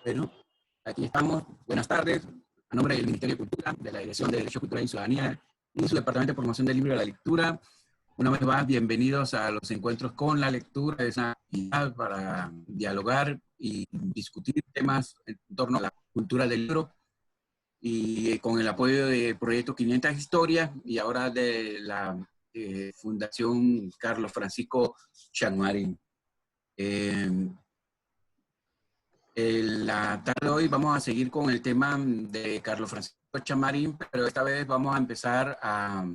Bueno, aquí estamos. Buenas tardes. A nombre del Ministerio de Cultura, de la Dirección de Derecho Cultural y Ciudadanía y su Departamento de Promoción del Libro y la Lectura, una vez más, bienvenidos a los encuentros con la lectura. Es una actividad para dialogar y discutir temas en torno a la cultura del libro y con el apoyo de Proyecto 500 Historias y ahora de la Fundación Carlos Francisco Chamarrín. La tarde de hoy vamos a seguir con el tema de Carlos Francisco Chamarrín, pero esta vez vamos a empezar a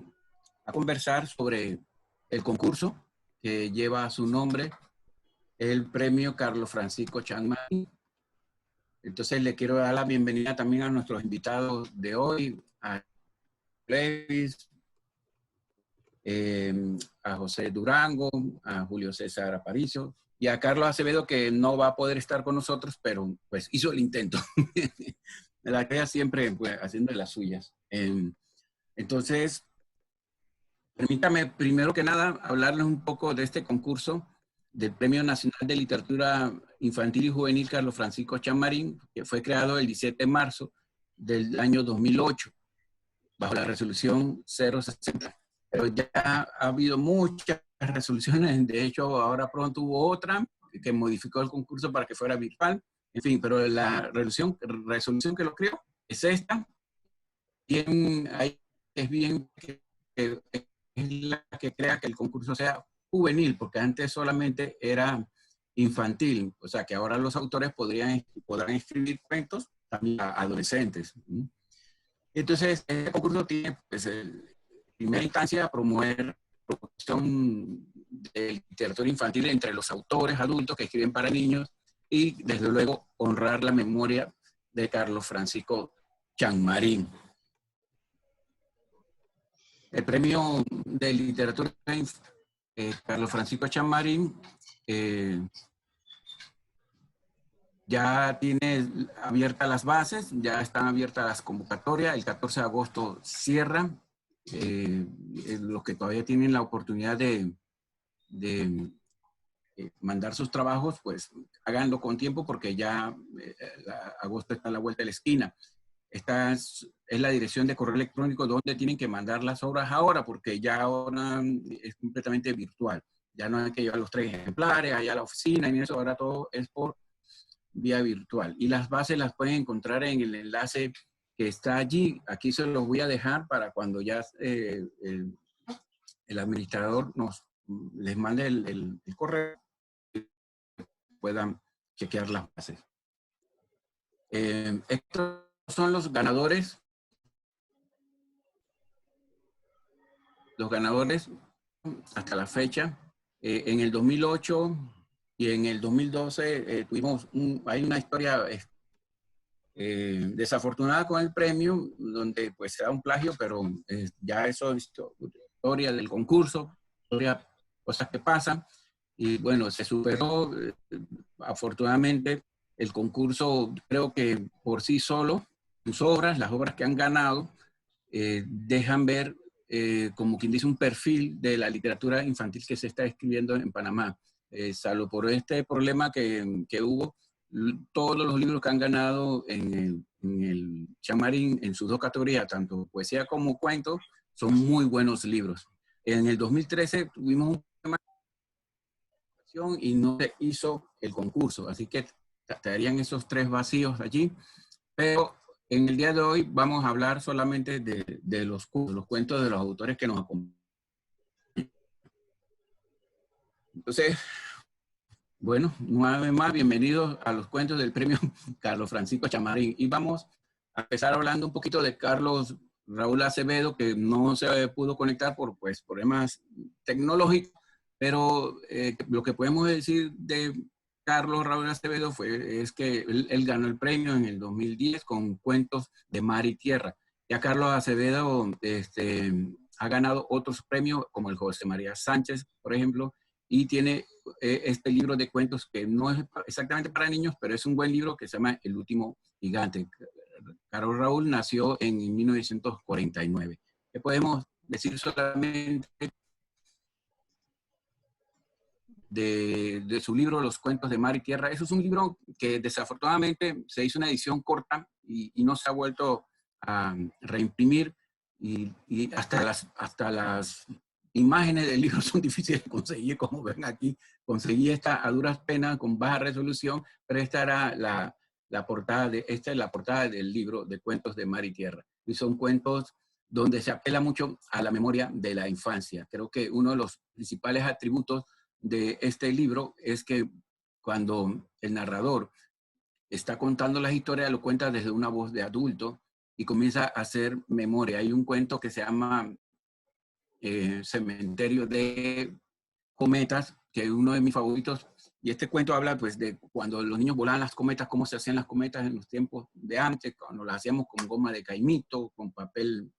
conversar sobre el concurso que lleva su nombre, el premio Carlos Francisco Chamarrín. Entonces le quiero dar la bienvenida también a nuestros invitados de hoy, a Levis, a José Durango, a Julio César Aparicio y a Carlos Acevedo, que no va a poder estar con nosotros, pero pues hizo el intento. La queda siempre pues, haciendo las suyas. Entonces, permítame primero que nada hablarles un poco de este concurso del Premio Nacional de Literatura Infantil y Juvenil Carlos Francisco Chamarrín, que fue creado el 17 de marzo del año 2008, bajo la resolución 060. Pero ya ha habido muchas resoluciones, de hecho ahora pronto hubo otra que modificó el concurso para que fuera virtual, en fin, pero la resolución que lo creó es esta. Bien, ahí es bien que es la que crea que el concurso sea juvenil, porque antes solamente era infantil, o sea que ahora los autores podrán escribir cuentos también a adolescentes. Entonces, este concurso tiene, pues, en primera instancia, promover producción de literatura infantil entre los autores adultos que escriben para niños y, desde luego, honrar la memoria de Carlos Francisco Chamarrín. El premio de literatura Carlos Francisco Chamarrín ya tiene abiertas las bases, ya están abiertas las convocatorias. El 14 de agosto cierra. Los que todavía tienen la oportunidad de mandar sus trabajos, pues háganlo con tiempo porque ya agosto está a la vuelta de la esquina. Esta es la dirección de correo electrónico donde tienen que mandar las obras ahora, porque ya ahora es completamente virtual. Ya no hay que llevar los 3 ejemplares allá a la oficina y eso, ahora todo es por vía virtual. Y las bases las pueden encontrar en el enlace que está allí. Aquí se los voy a dejar para cuando ya el administrador les mande el correo, puedan chequear las bases. Estos son los ganadores. Los ganadores hasta la fecha. En el 2008 y en el 2012 hay una historia desafortunada con el premio, donde pues se da un plagio, pero ya eso es historia del concurso, cosas que pasan. Y bueno, se superó. Afortunadamente, el concurso, creo que por sí solo, sus obras, las obras que han ganado, dejan ver, como quien dice, un perfil de la literatura infantil que se está escribiendo en Panamá. Salvo por este problema que hubo, todos los libros que han ganado en el Chamarrín, en sus 2 categorías, tanto poesía como cuentos, son muy buenos libros. En el 2013 tuvimos un tema y no se hizo el concurso, así que estarían esos 3 vacíos allí, pero en el día de hoy vamos a hablar solamente de los cuentos de los autores que nos acompañan. Entonces, bueno, una vez más, bienvenidos a los cuentos del premio Carlos Francisco Chamarrín. Y vamos a empezar hablando un poquito de Carlos Raúl Acevedo, que no se pudo conectar por pues, problemas tecnológicos, pero lo que podemos decir de Carlos Raúl Acevedo es que él ganó el premio en el 2010 con cuentos de mar y tierra. Ya Carlos Acevedo ha ganado otros premios, como el José María Sánchez, por ejemplo, y tiene este libro de cuentos que no es exactamente para niños, pero es un buen libro que se llama El último gigante. Carlos Raúl nació en 1949. ¿Qué podemos decir solamente de su libro Los cuentos de mar y tierra. Eso es un libro que desafortunadamente se hizo una edición corta y no se ha vuelto a reimprimir y hasta las imágenes del libro son difíciles de conseguir, como ven aquí. Conseguí esta a duras penas con baja resolución, pero esta era esta es la portada del libro de Cuentos de Mar y Tierra. Y son cuentos donde se apela mucho a la memoria de la infancia. Creo que uno de los principales atributos de este libro es que cuando el narrador está contando las historias, lo cuenta desde una voz de adulto y comienza a hacer memoria. Hay un cuento que se llama Cementerio de Cometas, que es uno de mis favoritos, y este cuento habla pues de cuando los niños volaban las cometas, cómo se hacían las cometas en los tiempos de antes, cuando las hacíamos con goma de caimito, con papel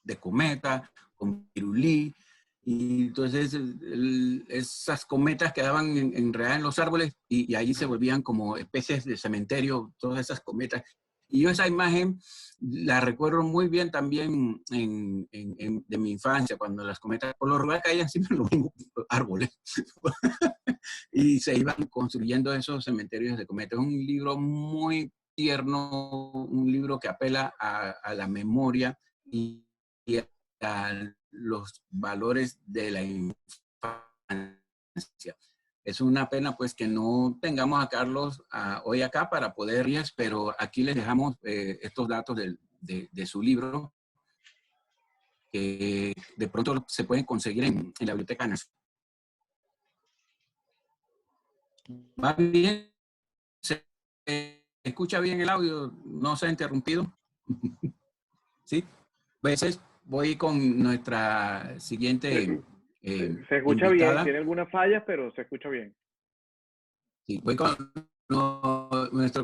de cometa, con pirulí, y entonces esas cometas quedaban enredadas en los árboles y ahí se volvían como especies de cementerio, todas esas cometas. Y yo esa imagen la recuerdo muy bien también de mi infancia, cuando las cometas por lo regular caían siempre en los mismos árboles y se iban construyendo esos cementerios de cometas. Es un libro muy tierno, un libro que apela a la memoria y a los valores de la infancia. Es una pena pues que no tengamos a Carlos hoy acá para poder ir, pero aquí les dejamos estos datos de su libro que de pronto se pueden conseguir en la Biblioteca Nacional. ¿Va bien? ¿Se escucha bien el audio? ¿No se ha interrumpido? ¿Sí? Pues voy con nuestra siguiente Se escucha bien, invitada. tiene algunas fallas, pero se escucha bien. Sí,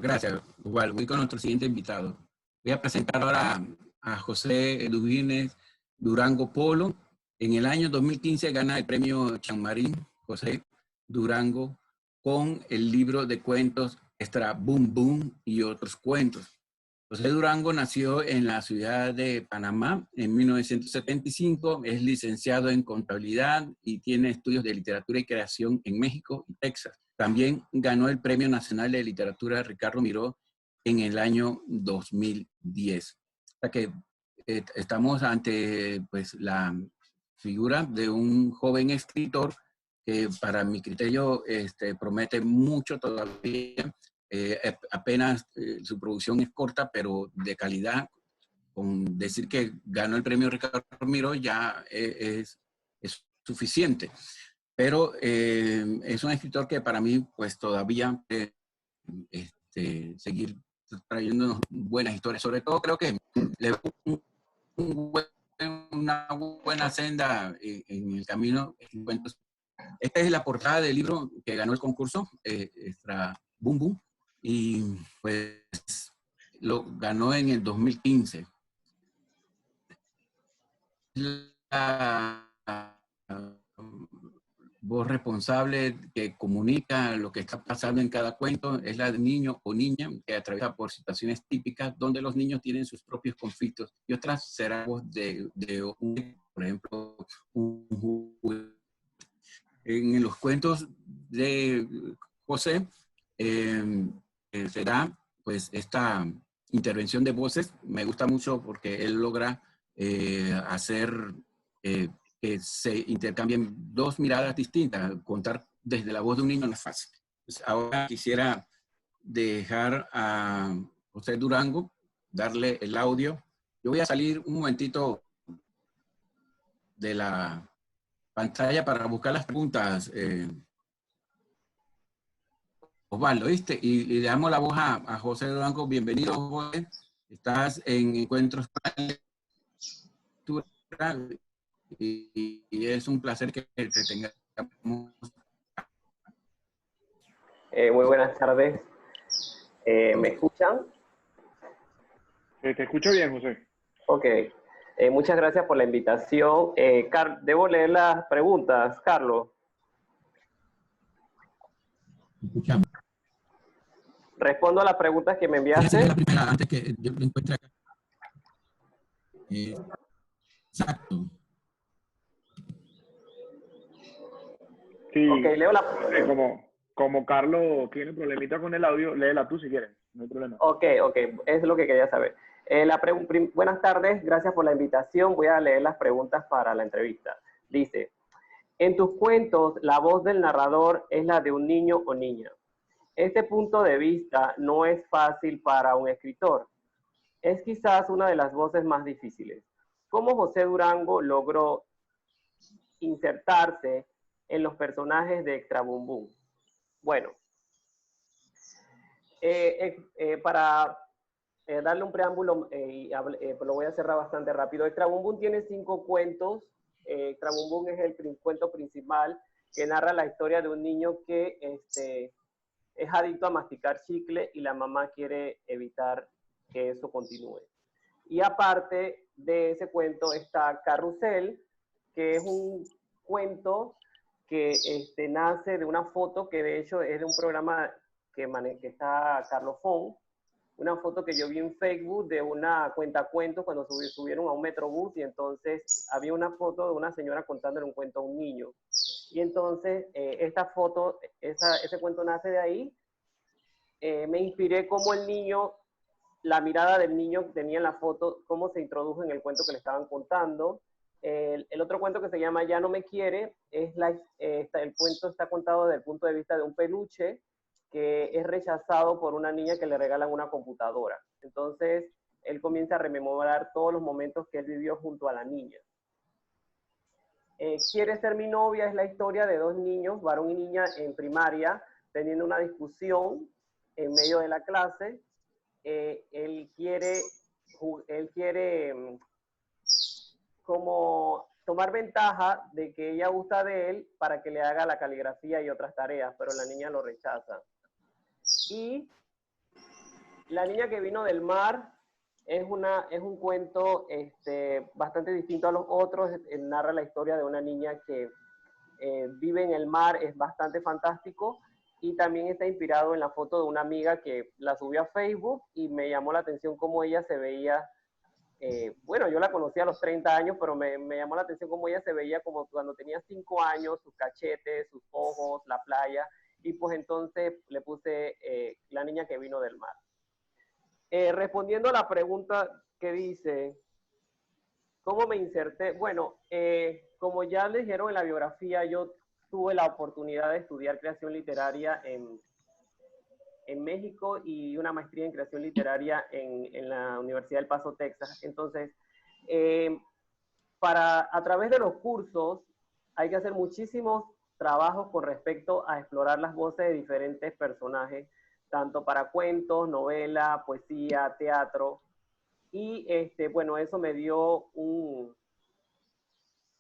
gracias, igual, voy con nuestro siguiente invitado. Voy a presentar ahora a José Eduvines Durango Polo. En el año 2015 gana el premio Chanmarín José Durango con el libro de cuentos Extra Boom Boom y otros cuentos. José Durango nació en la ciudad de Panamá en 1975, es licenciado en contabilidad y tiene estudios de literatura y creación en México y Texas. También ganó el Premio Nacional de Literatura Ricardo Miró en el año 2010. O sea que estamos ante pues, la figura de un joven escritor que para mi criterio promete mucho todavía. Apenas su producción es corta, pero de calidad. Con decir que ganó el premio Ricardo Miró ya es suficiente. Pero es un escritor que para mí pues todavía seguir trayéndonos buenas historias. Sobre todo creo que le veo una buena senda en el camino. Esta es la portada del libro que ganó el concurso, Extra Boom Boom, y pues lo ganó en el 2015. La voz responsable que comunica lo que está pasando en cada cuento es la de niño o niña que atraviesa por situaciones típicas donde los niños tienen sus propios conflictos y otras será voz por ejemplo, en los cuentos de José será pues esta intervención de voces. Me gusta mucho porque él logra hacer que se intercambien dos miradas distintas. Contar desde la voz de un niño no es fácil. Pues ahora quisiera dejar a José Durango, darle el audio. Yo voy a salir un momentito de la pantalla para buscar las preguntas. Osvaldo, ¿viste? Y le damos la voz a José Durango. Bienvenido, José. Estás en Encuentros y es un placer que te tengamos. Muy buenas tardes. ¿Me escuchan? Te escucho bien, José. Ok. Muchas gracias por la invitación. ¿Debo leer las preguntas, Carlos? Escuchamos. Respondo a las preguntas que me enviaste. La primera, antes que yo lo encuentre acá. Exacto. Sí, Ok, leo la... como Carlos tiene problemita con el audio, léela tú si quieres, no hay problema. Ok, es lo que quería saber. Buenas tardes, gracias por la invitación. Voy a leer las preguntas para la entrevista. Dice, en tus cuentos, la voz del narrador es la de un niño o niña. Este punto de vista no es fácil para un escritor. Es quizás una de las voces más difíciles. ¿Cómo José Durango logró insertarse en los personajes de Extra Bum Bum? Bueno, para darle un preámbulo, lo voy a cerrar bastante rápido. Extra Bum Bum tiene 5 cuentos. Extra Bum Bum es el cuento principal que narra la historia de un niño que es adicto a masticar chicle y la mamá quiere evitar que eso continúe. Y aparte de ese cuento está Carrusel, que es un cuento que nace de una foto que de hecho es de un programa que está Carlos Fon, una foto que yo vi en Facebook de una cuentacuentos cuando subieron a un metrobús y entonces había una foto de una señora contándole un cuento a un niño. Y entonces esta foto, ese cuento nace de ahí. Me inspiré cómo el niño, la mirada del niño que tenía en la foto, cómo se introdujo en el cuento que le estaban contando. El otro cuento que se llama Ya no me quiere, el cuento está contado desde el punto de vista de un peluche que es rechazado por una niña que le regalan una computadora. Entonces, él comienza a rememorar todos los momentos que él vivió junto a la niña. Quiere ser mi novia es la historia de 2 niños, varón y niña en primaria, teniendo una discusión en medio de la clase. Él quiere como tomar ventaja de que ella gusta de él para que le haga la caligrafía y otras tareas, pero la niña lo rechaza. Y La niña que vino del mar es un cuento bastante distinto a los otros. Narra la historia de una niña que vive en el mar, es bastante fantástico, y también está inspirado en la foto de una amiga que la subió a Facebook y me llamó la atención cómo ella se veía. Bueno, yo la conocí a los 30 años, pero me llamó la atención cómo ella se veía como cuando tenía 5 años, sus cachetes, sus ojos, la playa, y pues entonces le puse La niña que vino del mar. Respondiendo a la pregunta que dice, ¿cómo me inserté? Bueno, como ya les dijeron en la biografía, yo tuve la oportunidad de estudiar creación literaria en México y una maestría en creación literaria en la Universidad del Paso, Texas. Entonces, a través de los cursos hay que hacer muchísimos trabajos con respecto a explorar las voces de diferentes personajes, tanto para cuentos, novela, poesía, teatro. Y bueno, eso me dio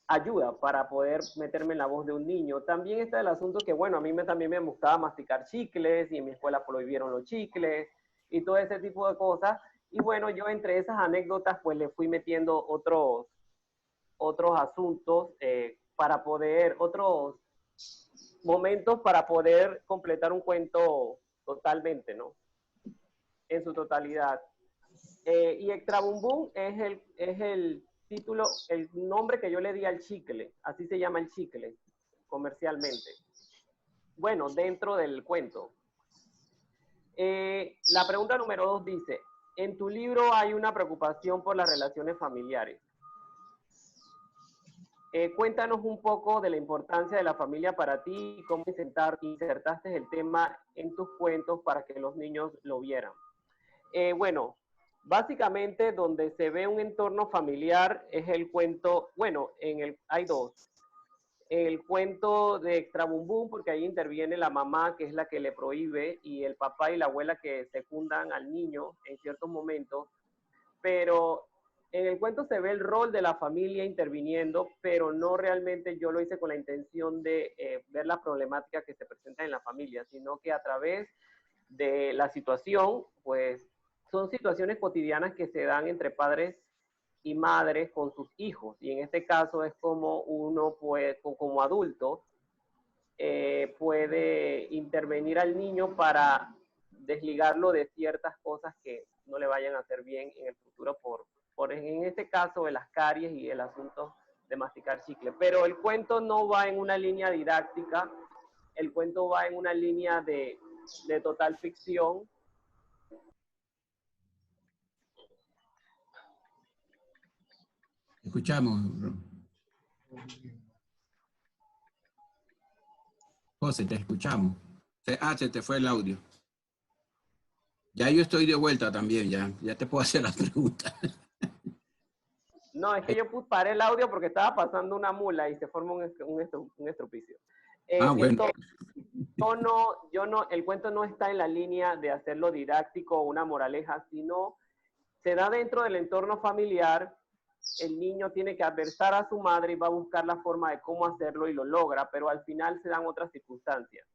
ayuda para poder meterme en la voz de un niño. También está el asunto que, bueno, a mí también me gustaba masticar chicles y en mi escuela prohibieron los chicles y todo ese tipo de cosas. Y bueno, yo entre esas anécdotas pues le fui metiendo otros asuntos otros momentos para poder completar un cuento totalmente, ¿no? En su totalidad. Y Extra Bum Bum es el título, el nombre que yo le di al chicle, así se llama el chicle comercialmente. Bueno, dentro del cuento. La pregunta número 2 dice, en tu libro hay una preocupación por las relaciones familiares. Cuéntanos un poco de la importancia de la familia para ti y cómo insertaste el tema en tus cuentos para que los niños lo vieran. Bueno, básicamente donde se ve un entorno familiar es el cuento, bueno, hay dos. El cuento de Extra Bum Bum, porque ahí interviene la mamá, que es la que le prohíbe, y el papá y la abuela que secundan al niño en ciertos momentos, pero en el cuento se ve el rol de la familia interviniendo, pero no realmente yo lo hice con la intención de ver la problemática que se presenta en la familia, sino que a través de la situación, pues son situaciones cotidianas que se dan entre padres y madres con sus hijos, y en este caso es como uno puede, como adulto, puede intervenir al niño para desligarlo de ciertas cosas que no le vayan a hacer bien en el futuro en este caso de las caries y el asunto de masticar chicle. Pero el cuento no va en una línea didáctica, el cuento va en una línea de total ficción. Escuchamos. José, te escuchamos. Se te fue el audio. Ya yo estoy de vuelta también, ya te puedo hacer la pregunta. No, es que yo paré el audio porque estaba pasando una mula y se forma un estropicio. Bueno. El cuento no está en la línea de hacerlo didáctico o una moraleja, sino se da dentro del entorno familiar. El niño tiene que adversar a su madre y va a buscar la forma de cómo hacerlo y lo logra, pero al final se dan otras circunstancias.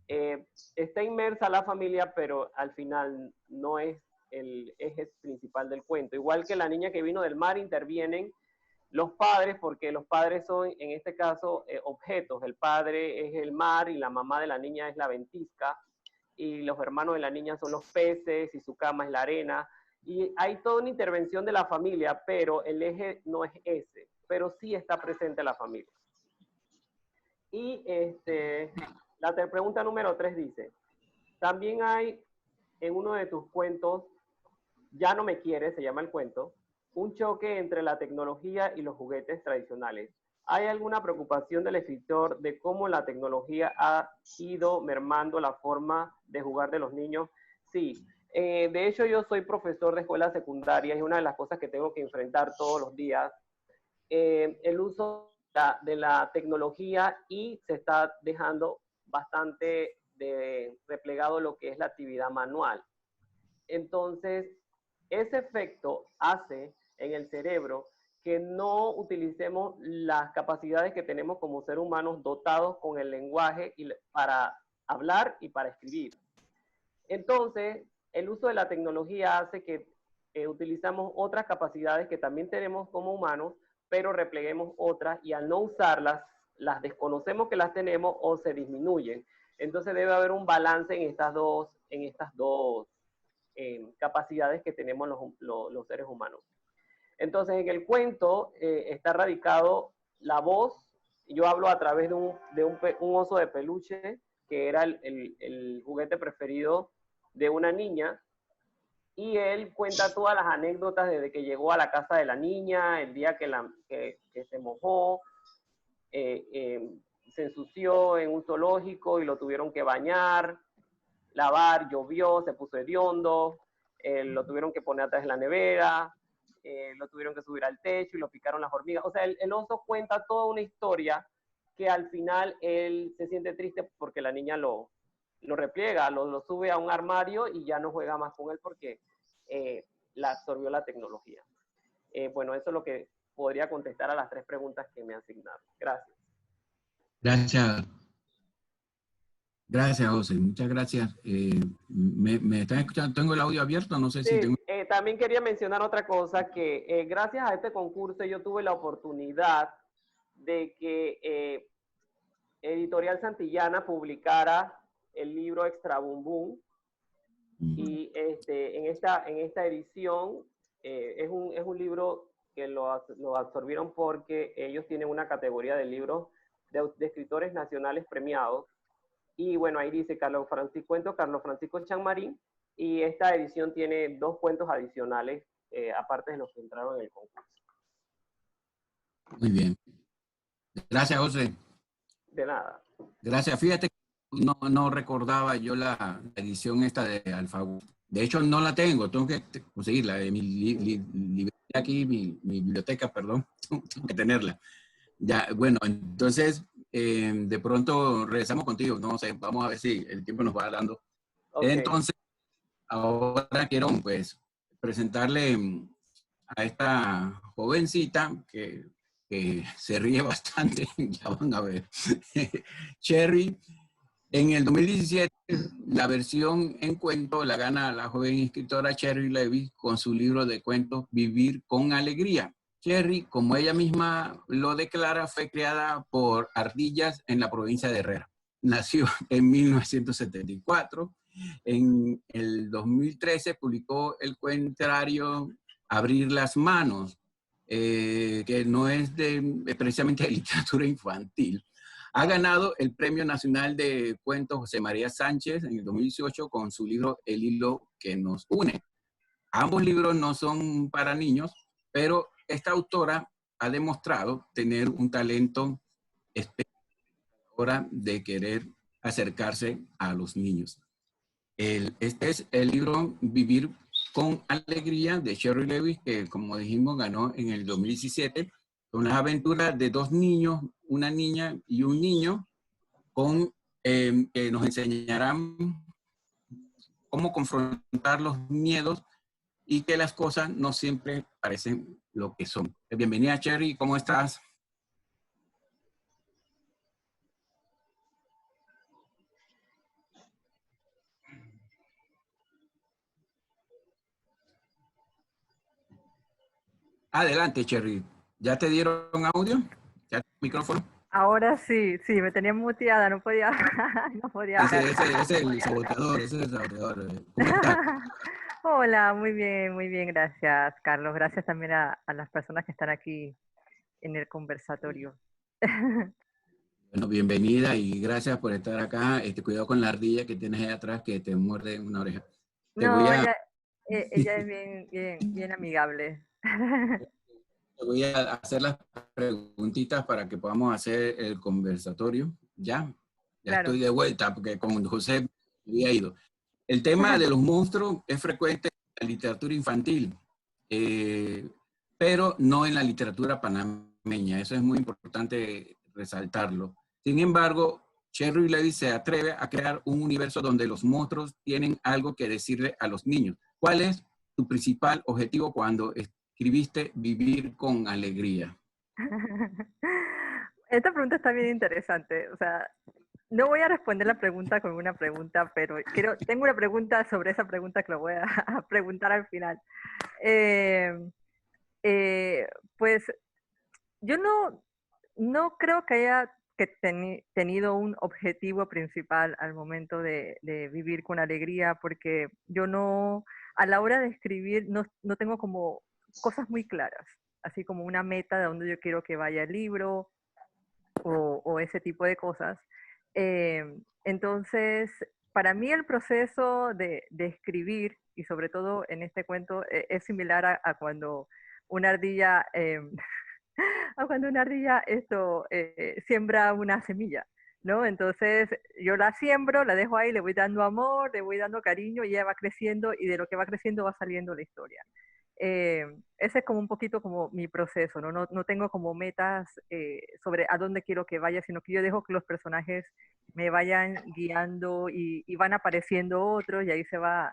Está inmersa la familia, pero al final no es el eje principal del cuento. Igual que la niña que vino del mar, intervienen los padres, porque los padres son, en este caso, objetos. El padre es el mar y la mamá de la niña es la ventisca, y los hermanos de la niña son los peces y su cama es la arena. Y hay toda una intervención de la familia, pero el eje no es ese, pero sí está presente la familia. Y la pregunta número 3 dice, también hay en uno de tus cuentos, Ya no me quieres, se llama el cuento, un choque entre la tecnología y los juguetes tradicionales. ¿Hay alguna preocupación del escritor de cómo la tecnología ha ido mermando la forma de jugar de los niños? Sí. De hecho, yo soy profesor de escuela secundaria y una de las cosas que tengo que enfrentar todos los días, el uso de la tecnología, y se está dejando bastante replegado lo que es la actividad manual. Entonces, ese efecto hace en el cerebro que no utilicemos las capacidades que tenemos como seres humanos dotados con el lenguaje para hablar y para escribir. Entonces, el uso de la tecnología hace que utilizamos otras capacidades que también tenemos como humanos, pero repleguemos otras, y al no usarlas, las desconocemos que las tenemos o se disminuyen. Entonces debe haber un balance en estas dos capacidades que tenemos los seres humanos. Entonces, en el cuento está radicado la voz. Yo hablo a través de un oso de peluche, que era el juguete preferido de una niña, y él cuenta todas las anécdotas desde que llegó a la casa de la niña, el día que se mojó, se ensució en un zoológico y lo tuvieron que bañar, lavar, llovió, se puso hediondo, lo tuvieron que poner atrás de la nevera, lo tuvieron que subir al techo y lo picaron las hormigas. O sea, el oso cuenta toda una historia que al final él se siente triste porque la niña lo repliega, lo sube a un armario y ya no juega más con él porque la absorbió la tecnología. Bueno, eso es lo que podría contestar a las 3 preguntas que me asignaron. Gracias. Gracias. Gracias, José. Muchas gracias. ¿Me están escuchando? ¿Tengo el audio abierto? No sé si tengo... También quería mencionar otra cosa, que gracias a este concurso yo tuve la oportunidad de que Editorial Santillana publicara el libro Extra Boom Boom. Y en esta edición es un libro que lo absorbieron porque ellos tienen una categoría de libros de escritores nacionales premiados. Y bueno, ahí dice Carlos Francisco Chanmarín, y esta edición tiene 2 cuentos adicionales, aparte de los que entraron en el concurso. Muy bien. Gracias, José. De nada. Gracias. Fíjate que no recordaba yo la edición esta de Alfaguara. De hecho, no la tengo que conseguirla. Mi librería aquí, mi biblioteca, perdón, tengo que tenerla. Ya, bueno, entonces, de pronto regresamos contigo. No sé, vamos a ver si el tiempo nos va dando. Okay. Entonces, ahora quiero, pues, presentarle a esta jovencita que se ríe bastante, ya van a ver. Cherry, en el 2017, la versión en cuento la gana la joven escritora Cherry Levy con su libro de cuentos Vivir con Alegría. Cherry, como ella misma lo declara, fue creada por ardillas en la provincia de Herrera. Nació en 1974. En el 2013 publicó el cuentario Abrir las manos, que no es precisamente de literatura infantil. Ha ganado el Premio Nacional de Cuentos José María Sánchez en el 2018 con su libro El hilo que nos une. Ambos libros no son para niños, pero esta autora ha demostrado tener un talento especial de querer acercarse a los niños. Este es el libro Vivir con Alegría de Sherry Lewis, que como dijimos ganó en el 2017. Son las aventuras de dos niños, una niña y un niño, que nos enseñarán cómo confrontar los miedos y que las cosas no siempre parecen lo que son. Bienvenida, Sherry, ¿cómo estás? Adelante, Cherry. ¿Ya te dieron audio? ¿Ya te micrófono? Ahora sí, sí, me tenía muteada, no podía, no podía hablar. Ese es el saboteador, ese es el saboteador. ¿Cómo estás? Hola, muy bien, gracias, Carlos. Gracias también a las personas que están aquí en el conversatorio. Bueno, bienvenida y gracias por estar acá. Cuidado con la ardilla que tienes ahí atrás que te muerde una oreja. No, ella es bien amigable. Te voy a hacer las preguntitas para que podamos hacer el conversatorio. Ya Claro. Estoy de vuelta porque con José había ido. El tema de los monstruos es frecuente en la literatura infantil, pero no en la literatura panameña. Eso es muy importante resaltarlo. Sin embargo, Sherry Lewis se atreve a crear un universo donde los monstruos tienen algo que decirle a los niños. ¿Cuál es tu principal objetivo cuando escribiste Vivir con Alegría? Esta pregunta está bien interesante. O sea, no voy a responder la pregunta con una pregunta, pero tengo una pregunta sobre esa pregunta que lo voy a preguntar al final. Pues yo no creo que haya tenido un objetivo principal al momento de vivir con alegría, porque yo no, a la hora de escribir, no tengo como cosas muy claras, así como una meta de dónde yo quiero que vaya el libro o ese tipo de cosas. Entonces, para mí el proceso de escribir, y sobre todo en este cuento, es similar a cuando una ardilla, siembra una semilla, ¿no? Entonces yo la siembro, la dejo ahí, le voy dando amor, le voy dando cariño y ella va creciendo y de lo que va creciendo va saliendo la historia. Ese es como un poquito como mi proceso, ¿no? No tengo como metas sobre a dónde quiero que vaya, sino que yo dejo que los personajes me vayan guiando y van apareciendo otros y ahí se va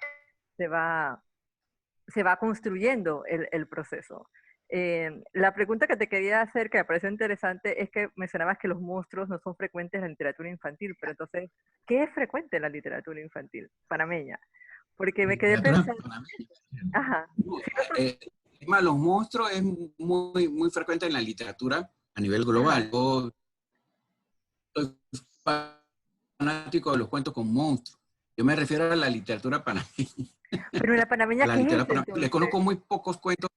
construyendo el proceso. La pregunta que te quería hacer, que me pareció interesante, es que mencionabas que los monstruos no son frecuentes en la literatura infantil, pero entonces, ¿qué es frecuente en la literatura infantil panameña? Porque me quedé pensando... Ajá. El tema de los monstruos es muy frecuente en la literatura a nivel global. Yo soy fanático de los cuentos con monstruos. Yo me refiero a la literatura panameña. Pero en la panameña, ¿qué es eso? Le conozco muy pocos cuentos.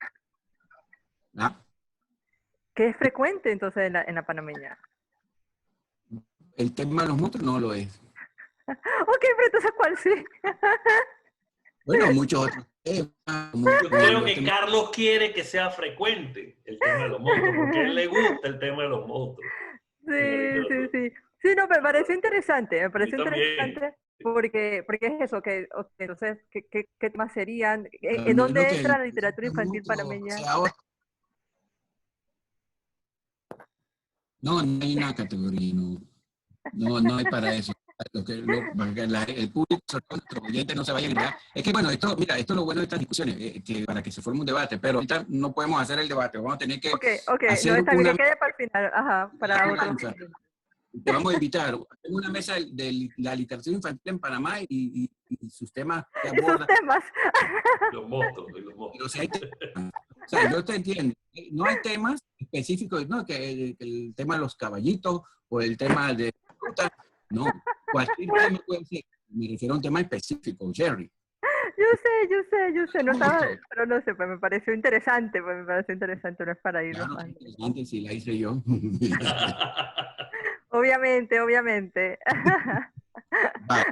¿Ah? ¿Qué es frecuente entonces en la panameña? El tema de los monstruos no lo es. Ok, pero entonces, ¿cuál sí? Bueno, muchos otros temas. Yo creo que Carlos quiere que sea frecuente el tema de los monstruos, porque a él le gusta el tema de los monstruos. Sí. Sí, no, me pareció interesante, porque es eso, que entonces, ¿qué temas serían? ¿En dónde entra la literatura infantil panameña? No hay una categoría, no hay para eso. El público, nuestro oyente no se vaya a enredar. Es que bueno, esto es lo bueno de estas discusiones, que para que se forme un debate, pero ahorita no podemos hacer el debate, vamos a tener que hacer no, está bien, que quede para el final, para otro. Te vamos a invitar. Tengo una mesa de la literatura infantil en Panamá y sus temas que abordan. Esos temas. Los monstruos. Pero si hay temas, o sea, yo te entiendo. No hay temas específicos, ¿no? Que el tema de los caballitos o el tema de fruta. No, cualquier tema puede ser. Me refiero a un tema específico, Jerry. Yo sé, no estaba, pero no sé, pues me pareció interesante, no es para irnos. Claro, interesante si la hice yo. Obviamente, obviamente. Va.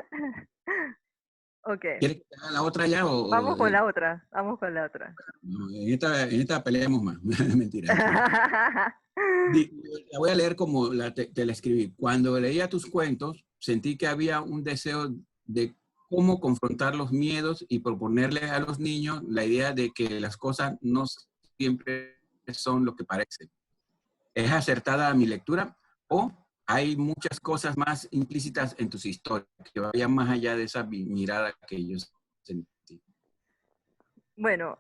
Ok, ¿Quieres que te haga la otra ya? vamos con la otra, vamos con la otra. No, en esta peleamos más. Mentira. La voy a leer como te la escribí. Cuando leía tus cuentos, sentí que había un deseo de cómo confrontar los miedos y proponerle a los niños la idea de que las cosas no siempre son lo que parecen. ¿Es acertada mi lectura o hay muchas cosas más implícitas en tus historias que vayan más allá de esa mirada que yo sentí? Bueno,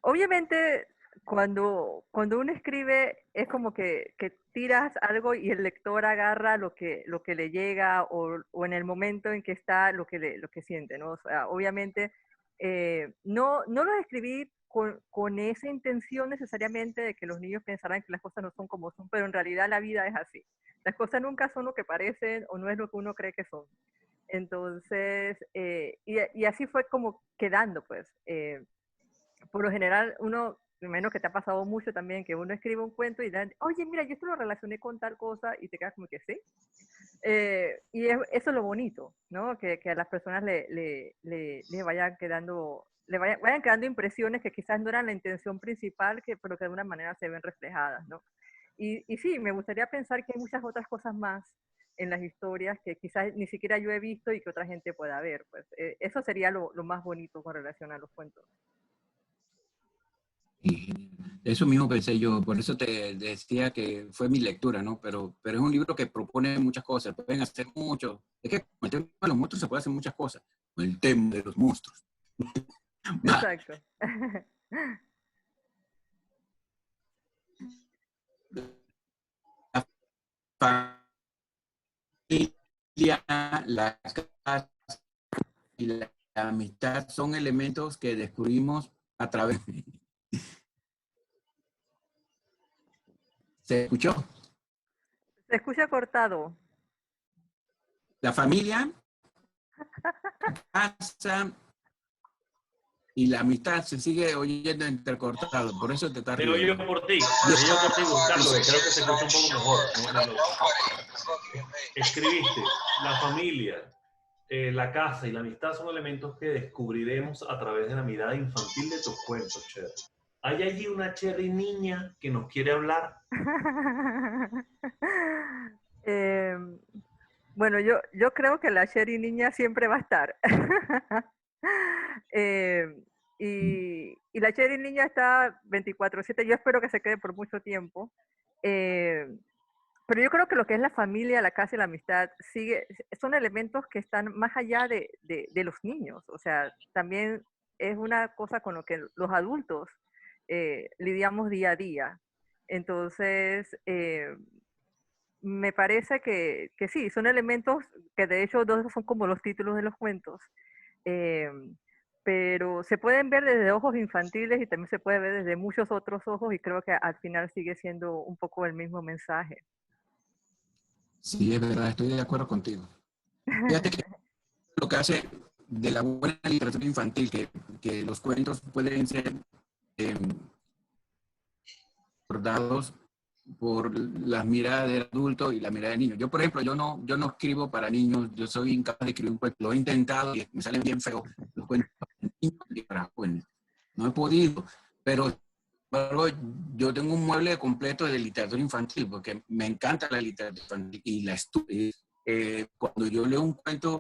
obviamente cuando uno escribe es como que tiras algo y el lector agarra lo que le llega o en el momento en que está lo que siente, ¿no? O sea, obviamente no lo escribí con esa intención necesariamente de que los niños pensaran que las cosas no son como son, pero en realidad la vida es así. Las cosas nunca son lo que parecen o no es lo que uno cree que son. Entonces, y así fue como quedando, pues. Por lo general, uno, menos que te ha pasado mucho también, que uno escribe un cuento y dan, oye, mira, yo esto lo relacioné con tal cosa y te quedas como que sí. Eso es lo bonito, ¿no? Que a las personas le vayan quedando, vayan quedando impresiones que quizás no eran la intención principal, pero que de alguna manera se ven reflejadas, ¿no? Y sí, me gustaría pensar que hay muchas otras cosas más en las historias que quizás ni siquiera yo he visto y que otra gente pueda ver. Pues eso sería lo más bonito con relación a los cuentos. Y eso mismo pensé yo, por eso te decía que fue mi lectura, ¿no? Pero es un libro que propone muchas cosas, pueden hacer mucho. Es que con el tema de los monstruos se puede hacer muchas cosas. Con el tema de los monstruos. Exacto. La familia, la casa y la amistad son elementos que descubrimos a través. ¿Se escuchó? Se escucha cortado. La familia, la casa y la amistad se sigue oyendo intercortado, por eso te está Te oigo riendo. por ti, buscando, que creo que se escucha un poco mejor. Escribiste, la familia, la casa y la amistad son elementos que descubriremos a través de la mirada infantil de tus cuentos, Cherry. ¿Hay allí una Cherry niña que nos quiere hablar? Bueno, yo creo que la Sherry niña siempre va a estar. Y la Sherry niña está 24/7. Yo espero que se quede por mucho tiempo. Pero yo creo que lo que es la familia, la casa y la amistad son elementos que están más allá de los niños. O sea, también es una cosa con lo que los adultos lidiamos día a día. Entonces, me parece que sí, son elementos que de hecho dos son como los títulos de los cuentos, eh, pero se pueden ver desde ojos infantiles y también se puede ver desde muchos otros ojos y creo que al final sigue siendo un poco el mismo mensaje. Sí, es verdad, estoy de acuerdo contigo. Fíjate que lo que hace de la buena literatura infantil, que los cuentos pueden ser abordados por las miradas del adulto y la mirada del niño. Yo, por ejemplo, yo no escribo para niños, yo soy incapaz de escribir un cuento, lo he intentado y me salen bien feos los cuentos para niños y para jóvenes. No he podido, pero yo tengo un mueble completo de literatura infantil porque me encanta la literatura infantil y la estudio. Cuando yo leo un cuento,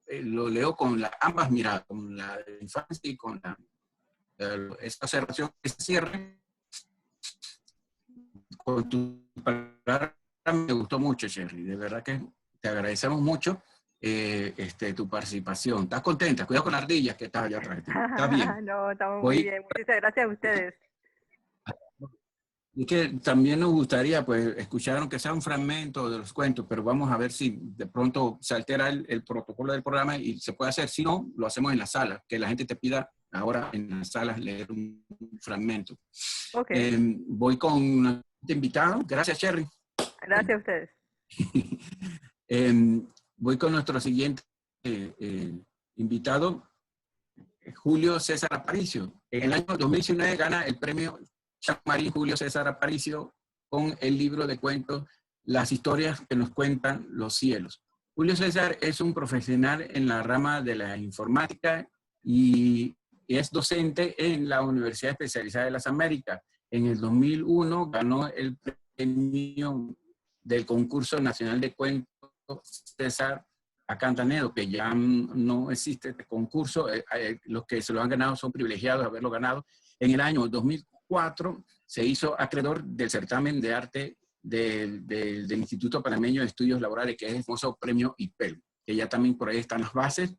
lo leo con ambas miradas, con la de infancia y con esa observación, ese cierre. Con tu palabra me gustó mucho, Sherry. De verdad que te agradecemos mucho tu participación. ¿Estás contenta? Cuidado con las ardillas que estás allá atrás. ¿Está bien? No, estamos muy bien. Muchas gracias a ustedes. Y que también nos gustaría pues escuchar aunque sea un fragmento de los cuentos, pero vamos a ver si de pronto se altera el protocolo del programa y se puede hacer. Si no, lo hacemos en la sala, que la gente te pida ahora en las salas leer un fragmento. Okay. Voy con un invitado. Gracias, Sherry. Gracias a ustedes. Voy con nuestro siguiente invitado, Julio César Aparicio. En el año 2019 gana el premio Jean-Marie Julio César Aparicio con el libro de cuentos las historias que nos cuentan los cielos. Julio César es un profesional en la rama de la informática y es docente en la Universidad Especializada de las Américas. En el 2001 ganó el premio del Concurso Nacional de Cuentos César Acantanedo, que ya no existe este concurso. Los que se lo han ganado son privilegiados de haberlo ganado. En el año 2004 se hizo acreedor del certamen de arte del Instituto Panameño de Estudios Laborales, que es el famoso premio IPEL, que ya también por ahí están las bases.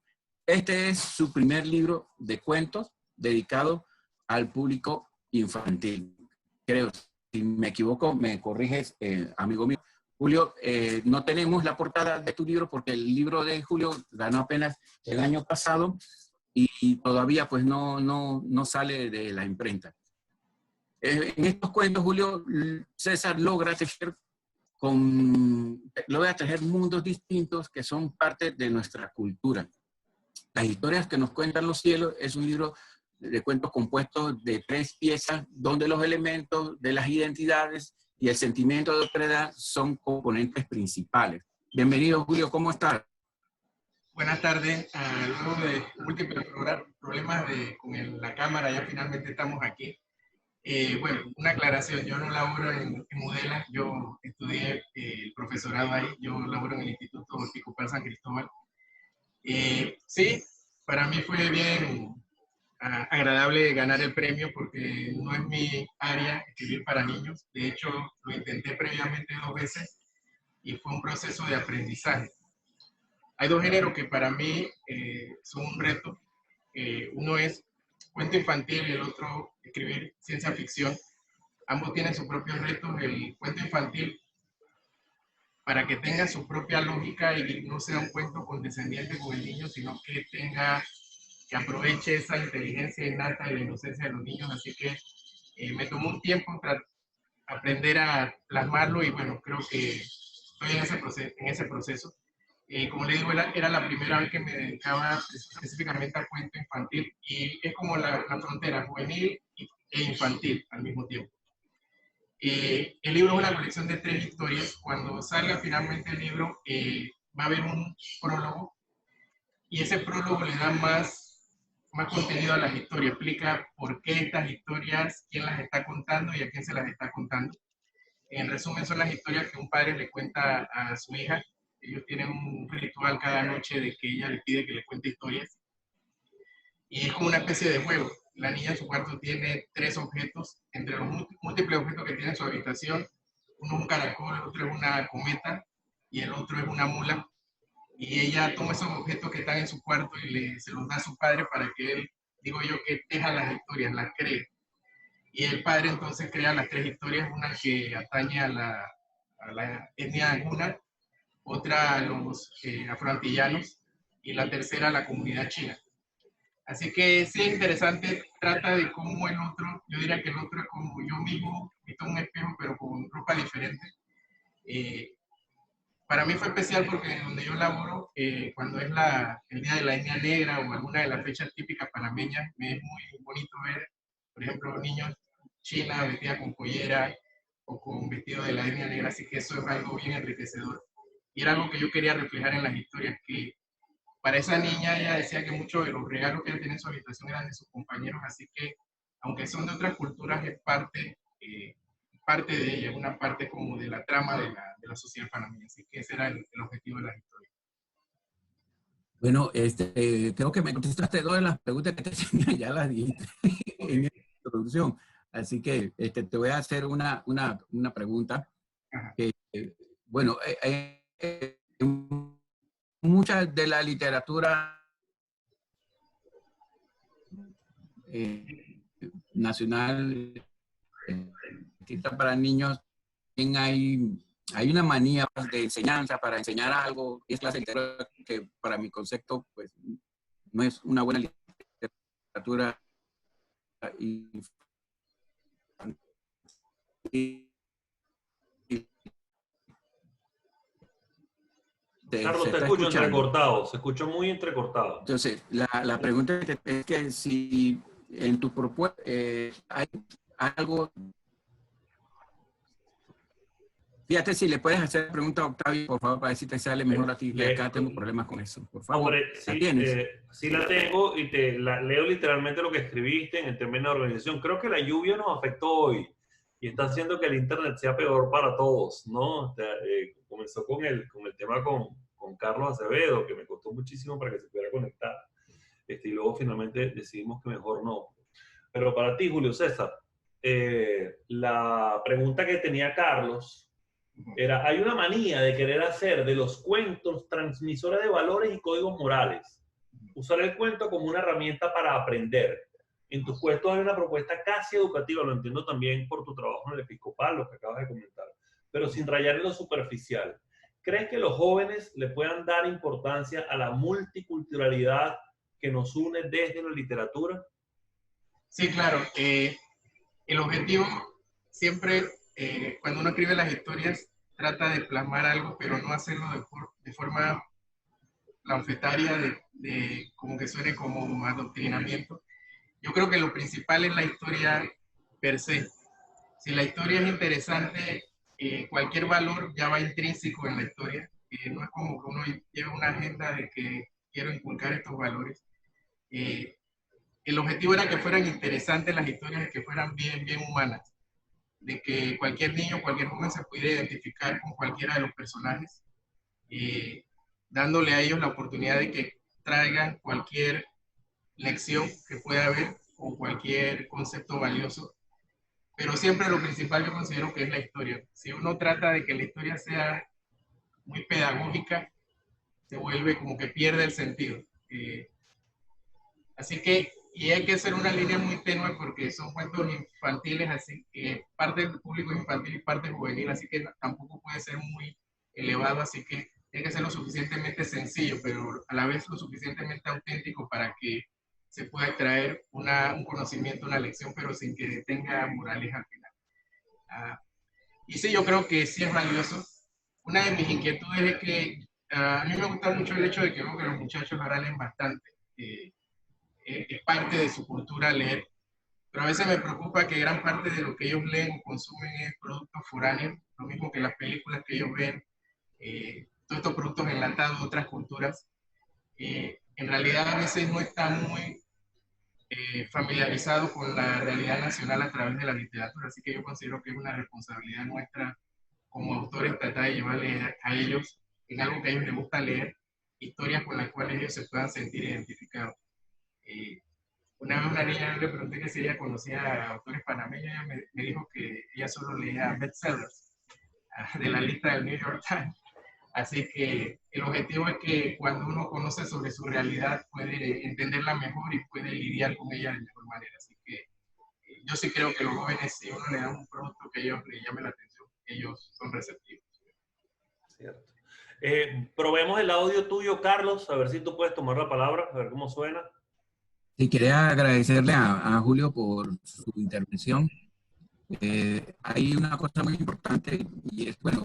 Este es su primer libro de cuentos dedicado al público infantil. Creo, si me equivoco, me corriges, amigo mío. Julio, no tenemos la portada de tu libro porque el libro de Julio ganó apenas el año pasado y todavía pues no sale de la imprenta. En estos cuentos, Julio César logra tejer mundos distintos que son parte de nuestra cultura. Las historias que nos cuentan los cielos es un libro de cuentos compuestos de 3 piezas, donde los elementos de las identidades y el sentimiento de otredad son componentes principales. Bienvenido, Julio, ¿cómo estás? Buenas tardes. Luego de múltiples problemas con la cámara, ya finalmente estamos aquí. Bueno, una aclaración, yo no laboro en Mudela, yo estudié el profesorado ahí, yo laboro en el Instituto Episcopal San Cristóbal. Sí, para mí fue bien agradable ganar el premio porque no es mi área escribir para niños. De hecho, lo intenté previamente 2 veces y fue un proceso de aprendizaje. Hay 2 géneros que para mí son un reto. Uno es cuento infantil y el otro escribir ciencia ficción. Ambos tienen sus propios retos. El cuento infantil, para que tenga su propia lógica y no sea un cuento condescendiente con el niño, sino que aproveche esa inteligencia innata y la inocencia de los niños. Así que me tomó un tiempo aprender a plasmarlo y bueno, creo que estoy en ese proceso. Como le digo, era la primera vez que me dedicaba específicamente al cuento infantil y es como la frontera juvenil e infantil al mismo tiempo. El libro es una colección de 3 historias. Cuando salga finalmente el libro, va a haber un prólogo y ese prólogo le da más contenido a las historias, explica por qué estas historias, quién las está contando y a quién se las está contando. En resumen, son las historias que un padre le cuenta a su hija. Ellos tienen un ritual cada noche de que ella le pide que le cuente historias. Y es como una especie de juego. La niña en su cuarto tiene 3 objetos, entre los múltiples objetos que tiene en su habitación. Uno es un caracol, el otro es una cometa y el otro es una mula. Y ella toma esos objetos que están en su cuarto y se los da a su padre para que él, digo yo, que teja las historias, las cree. Y el padre entonces crea las 3 historias, una que atañe a la etnia anguna, otra a los afroantillanos y la tercera a la comunidad china. Así que sí es interesante, trata de cómo el otro, yo diría que el otro es como yo mismo, visto un espejo pero con ropa diferente. Para mí fue especial porque donde yo laboro, cuando es el Día de la Etnia Negra o alguna de las fechas típicas panameñas, me es muy bonito ver, por ejemplo, niños chinas vestidas con pollera o con vestido de la etnia negra, así que eso es algo bien enriquecedor. Y era algo que yo quería reflejar en las historias, que para esa niña ella decía que muchos de los regalos que ella tenía en su habitación eran de sus compañeros, así que aunque son de otras culturas, es parte de ella, una parte como de la trama de la sociedad panameña. Así que ese era el objetivo de la historia. Bueno, creo que me contestaste 2 de las preguntas que te tenía, ya las dijiste en la introducción. Así que te voy a hacer una pregunta. Que, bueno, mucha de la literatura nacional escrita para niños, hay una manía de enseñanza para enseñar algo, y es la literatura que para mi concepto pues no es una buena literatura Carlos, te escucho entrecortado, se escuchó muy entrecortado. Entonces, la pregunta es que si en tu propuesta hay algo Fíjate si le puedes hacer pregunta a Octavio, por favor, para ver si te sale mejor a ti, que acá tengo problemas con eso. Por favor, Hombre, ¿la sí, tienes? sí la tengo y te la leo literalmente lo que escribiste en el término de organización. Creo que la lluvia nos afectó hoy y está haciendo que el internet sea peor para todos, ¿no? Comenzó con el tema con Carlos Acevedo, que me costó muchísimo para que se pudiera conectar. Y luego finalmente decidimos que mejor no. Pero para ti, Julio César, la pregunta que tenía Carlos era, hay una manía de querer hacer de los cuentos transmisores de valores y códigos morales. Usar el cuento como una herramienta para aprender. En tus cuentos hay una propuesta casi educativa, lo entiendo también por tu trabajo en el episcopal, lo que acabas de comentar, pero sin rayar en lo superficial. ¿Crees que los jóvenes le puedan dar importancia a la multiculturalidad que nos une desde la literatura? Sí, claro. El objetivo siempre, cuando uno escribe las historias, trata de plasmar algo, pero no hacerlo de forma panfletaria, como que suene como adoctrinamiento. Yo creo que lo principal es la historia per se. Si la historia es interesante, cualquier valor ya va intrínseco en la historia. No es como que uno lleve una agenda de que quiero inculcar estos valores. El objetivo era que fueran interesantes las historias, que fueran bien, bien humanas, de que cualquier niño, cualquier joven se pudiera identificar con cualquiera de los personajes, dándole a ellos la oportunidad de que traigan cualquier lección que pueda haber o cualquier concepto valioso. Pero siempre lo principal yo considero que es la historia. Si uno trata de que la historia sea muy pedagógica, se vuelve como que pierde el sentido. Así que, y hay que hacer una línea muy tenue porque son cuentos infantiles, así que parte del público es infantil y parte juvenil, así que tampoco puede ser muy elevado, así que tiene que ser lo suficientemente sencillo, pero a la vez lo suficientemente auténtico para que se pueda extraer un conocimiento, una lección, pero sin que tenga moraleja al final. Y sí, yo creo que sí es valioso. Una de mis inquietudes es que a mí me gusta mucho el hecho de que veo que los muchachos ahora leen bastante. Es parte de su cultura leer, pero a veces me preocupa que gran parte de lo que ellos leen o consumen es productos foráneos, lo mismo que las películas que ellos ven, todos estos productos enlatados de otras culturas, en realidad a veces no están muy familiarizados con la realidad nacional a través de la literatura, así que yo considero que es una responsabilidad nuestra como autores tratar de llevarle a ellos, en algo que a ellos les gusta leer, historias con las cuales ellos se puedan sentir identificados. Una vez una niña le pregunté que si ella conocía a autores panameños, ella me dijo que ella solo leía bestsellers de la lista del New York Times. Así que el objetivo es que cuando uno conoce sobre su realidad puede entenderla mejor y puede lidiar con ella de mejor manera. Así que yo sí creo que los jóvenes, si uno le da un producto que ellos les llame la atención, ellos son receptivos. Cierto. Probemos el audio tuyo, Carlos, a ver si tú puedes tomar la palabra, a ver cómo suena. Sí, quería agradecerle a Julio por su intervención. Hay una cosa muy importante y es, bueno,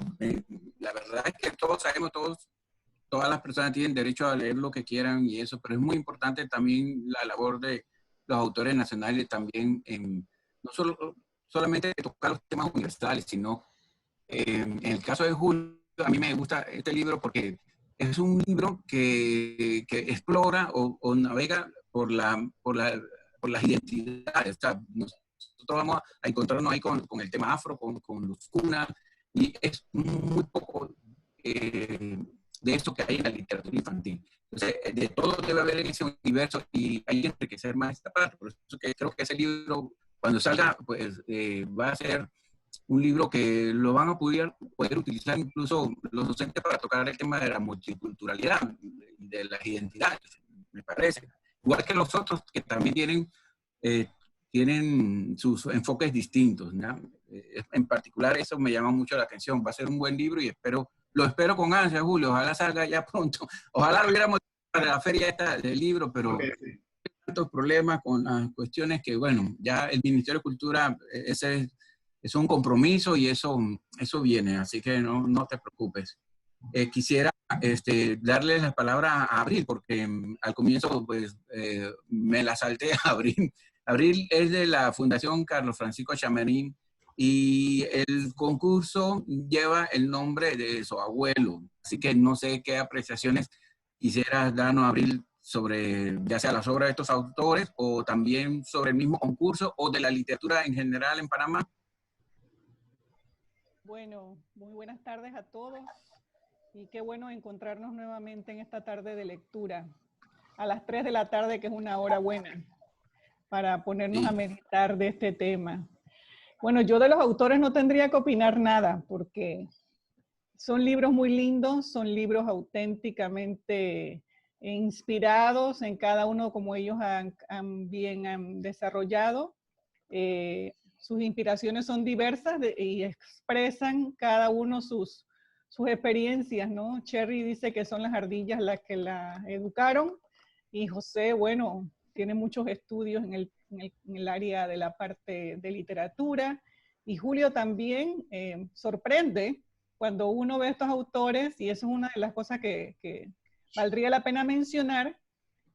la verdad es que todos sabemos, todas las personas tienen derecho a leer lo que quieran y eso, pero es muy importante también la labor de los autores nacionales también, no solamente tocar los temas universales, sino en el caso de Julio, a mí me gusta este libro porque es un libro que explora o navega por las identidades. O sea, nosotros vamos a encontrarnos ahí con el tema afro, con los cunas, y es muy poco de eso que hay en la literatura infantil. Entonces, de todo debe haber en ese universo y hay que enriquecer más esta parte. Por eso que creo que ese libro, cuando salga, pues va a ser un libro que lo van a poder utilizar incluso los docentes para tocar el tema de la multiculturalidad, de las identidades, me parece. Igual que los otros que también tienen sus enfoques distintos, ¿no? En particular eso me llama mucho la atención. Va a ser un buen libro y lo espero con ansia, Julio. Ojalá salga ya pronto. Ojalá lo hubiéramos para la feria esta del libro, pero hay tantos problemas con las cuestiones que, bueno, ya el Ministerio de Cultura, ese es un compromiso y eso viene, así que no te preocupes. Quisiera darle la palabra a Abril, porque al comienzo pues, me la salté a Abril. Abril es de la Fundación Carlos Francisco Chamerín Y el concurso lleva el nombre de su abuelo. Así que no sé qué apreciaciones quisieras darnos, Abril, sobre ya sea las obras de estos autores o también sobre el mismo concurso o de la literatura en general en Panamá. Bueno, muy buenas tardes a todos y qué bueno encontrarnos nuevamente en esta tarde de lectura a las 3 de la tarde, que es una hora buena para ponernos a meditar de este tema. Bueno, yo de los autores no tendría que opinar nada porque son libros muy lindos, son libros auténticamente inspirados en cada uno como ellos han desarrollado. Sus inspiraciones son diversas y expresan cada uno sus experiencias, ¿no? Cherry dice que son las ardillas las que la educaron y José, bueno, tiene muchos estudios en el área de la parte de literatura y Julio también sorprende cuando uno ve a estos autores, y eso es una de las cosas que valdría la pena mencionar,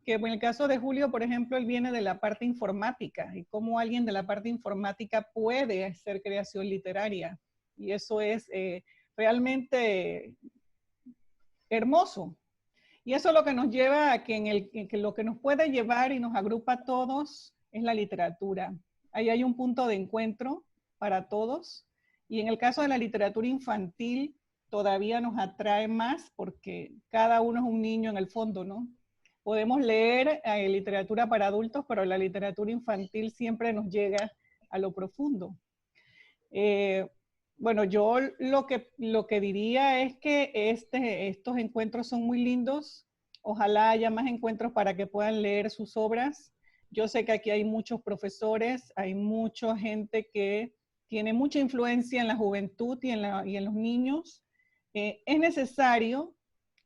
que en el caso de Julio, por ejemplo, él viene de la parte informática, y cómo alguien de la parte informática puede hacer creación literaria. Y eso es realmente hermoso. Y eso es lo que nos lleva a que, lo que nos puede llevar y nos agrupa a todos es la literatura. Ahí hay un punto de encuentro para todos. Y en el caso de la literatura infantil, todavía nos atrae más porque cada uno es un niño en el fondo, ¿no? Podemos leer literatura para adultos, pero la literatura infantil siempre nos llega a lo profundo. Bueno, yo lo que diría es que estos encuentros son muy lindos. Ojalá haya más encuentros para que puedan leer sus obras. Yo sé que aquí hay muchos profesores, hay mucha gente que tiene mucha influencia en la juventud y en los niños. Es necesario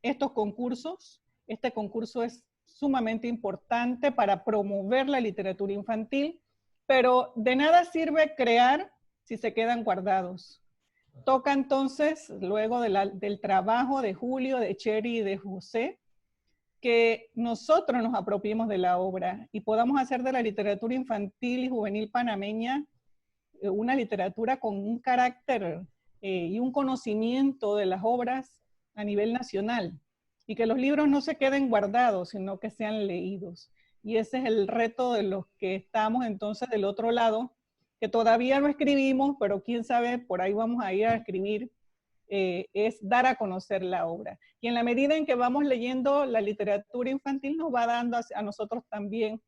estos concursos. Este concurso es sumamente importante para promover la literatura infantil, pero de nada sirve crear si se quedan guardados. Toca entonces, luego del trabajo de Julio, de Cherry y de José, que nosotros nos apropiemos de la obra y podamos hacer de la literatura infantil y juvenil panameña una literatura con un carácter y un conocimiento de las obras a nivel nacional, y que los libros no se queden guardados, sino que sean leídos. Y ese es el reto de los que estamos entonces del otro lado, que todavía no escribimos, pero quién sabe, por ahí vamos a ir a escribir, es dar a conocer la obra. Y en la medida en que vamos leyendo la literatura infantil, nos va dando a nosotros también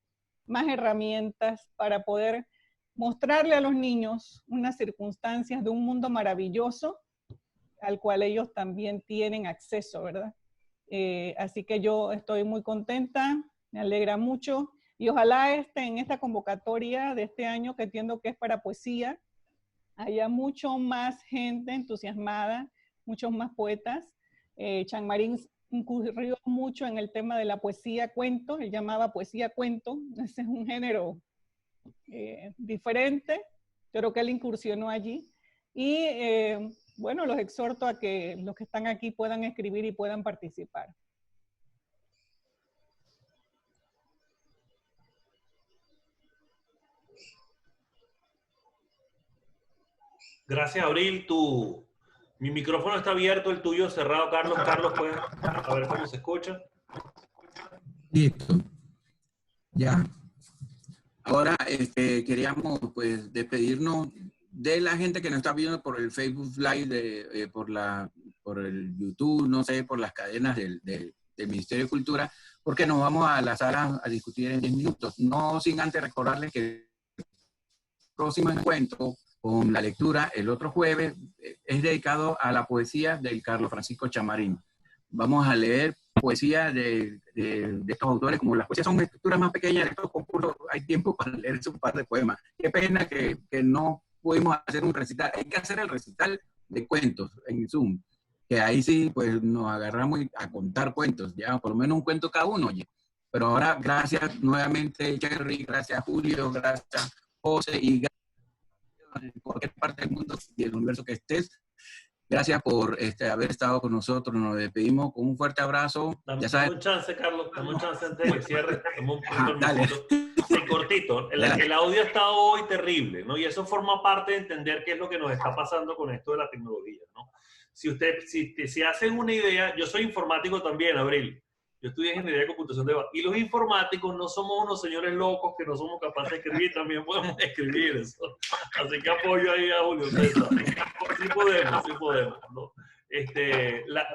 más herramientas para poder mostrarle a los niños unas circunstancias de un mundo maravilloso al cual ellos también tienen acceso, ¿verdad? Así que yo estoy muy contenta, me alegra mucho, y ojalá en esta convocatoria de este año, que entiendo que es para poesía, haya mucho más gente entusiasmada, muchos más poetas. Chanmarín incurrió mucho en el tema de la poesía cuento, él llamaba poesía cuento, ese es un género diferente, pero que él incursionó allí. Y bueno, los exhorto a que los que están aquí puedan escribir y puedan participar. Gracias, Abril. Mi micrófono está abierto, el tuyo cerrado, Carlos. Carlos, ¿puedes a ver cómo se escucha? Listo. Ya. Ahora queríamos pues despedirnos de la gente que nos está viendo por el Facebook Live, por el YouTube, no sé, por las cadenas del Ministerio de Cultura, porque nos vamos a la sala a discutir en 10 minutos. No sin antes recordarles que el próximo encuentro con la lectura el otro jueves es dedicado a la poesía del Carlos Francisco Chamarín. Vamos a leer poesía de estos autores. Como las poesías son estructuras más pequeñas de estos concursos, hay tiempo para leer un par de poemas. Qué pena que no pudimos hacer un recital. Hay que hacer el recital de cuentos en Zoom, que ahí sí pues nos agarramos a contar cuentos, ya por lo menos un cuento cada uno. Oye. Pero ahora gracias nuevamente Cherry, gracias Julio, gracias José, y gracias en cualquier parte del mundo y del universo que estés. Gracias por haber estado con nosotros. Nos despedimos con un fuerte abrazo. Ya sabes. Dame un chance, Carlos. Dame un chance antes de que cierre. Dame un Dale. Sí, cortito. El audio ha estado hoy terrible, ¿no? Y eso forma parte de entender qué es lo que nos está pasando con esto de la tecnología, ¿no? Si hacen una idea, yo soy informático también, Abril. Yo estudié ingeniería de computación de base. Y los informáticos no somos unos señores locos que no somos capaces de escribir, también podemos escribir eso. Así que apoyo ahí a Julio César. Sí podemos, ¿no?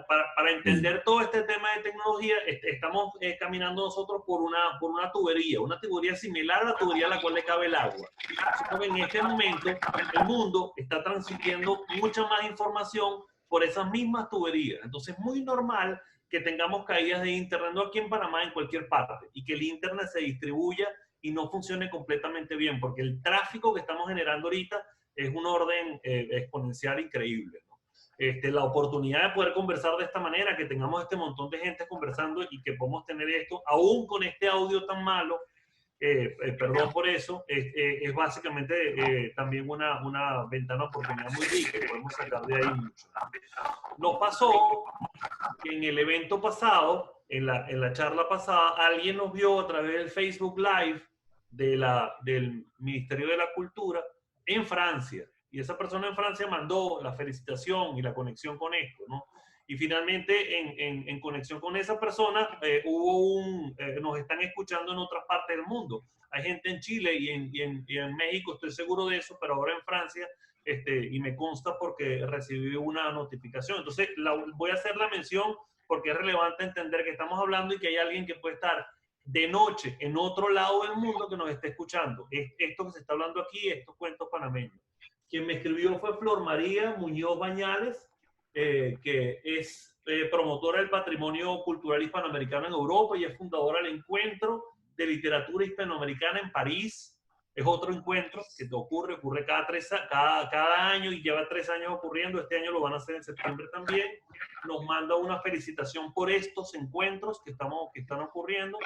Para entender todo este tema de tecnología, estamos caminando nosotros por una tubería similar a la tubería a la cual le cabe el agua. Porque en este momento el mundo está transmitiendo mucha más información por esas mismas tuberías. Entonces es muy normal que tengamos caídas de internet, no aquí en Panamá, en cualquier parte, y que el internet se distribuya y no funcione completamente bien, porque el tráfico que estamos generando ahorita es un orden exponencial increíble, ¿no? La oportunidad de poder conversar de esta manera, que tengamos este montón de gente conversando y que podamos tener esto, aún con este audio tan malo, perdón por eso, es básicamente también una ventana de oportunidad muy rica que podemos sacar de ahí mucho. Nos pasó que en el evento pasado, en la charla pasada, alguien nos vio a través del Facebook Live del Ministerio de la Cultura en Francia. Y esa persona en Francia mandó la felicitación y la conexión con esto, ¿no? Y finalmente, en conexión con esa persona, nos están escuchando en otras partes del mundo. Hay gente en Chile y en México, estoy seguro de eso, pero ahora en Francia, y me consta porque recibí una notificación. Entonces, voy a hacer la mención porque es relevante entender que estamos hablando y que hay alguien que puede estar de noche en otro lado del mundo que nos esté escuchando. Esto que se está hablando aquí, estos cuentos panameños. Quien me escribió fue Flor María Muñoz Bañales, que es promotora del patrimonio cultural hispanoamericano en Europa y es fundadora del Encuentro de Literatura Hispanoamericana en París. Es otro encuentro que ocurre cada año y lleva 3 años ocurriendo. Este año lo van a hacer en septiembre también. Nos manda una felicitación por estos encuentros que están ocurriendo.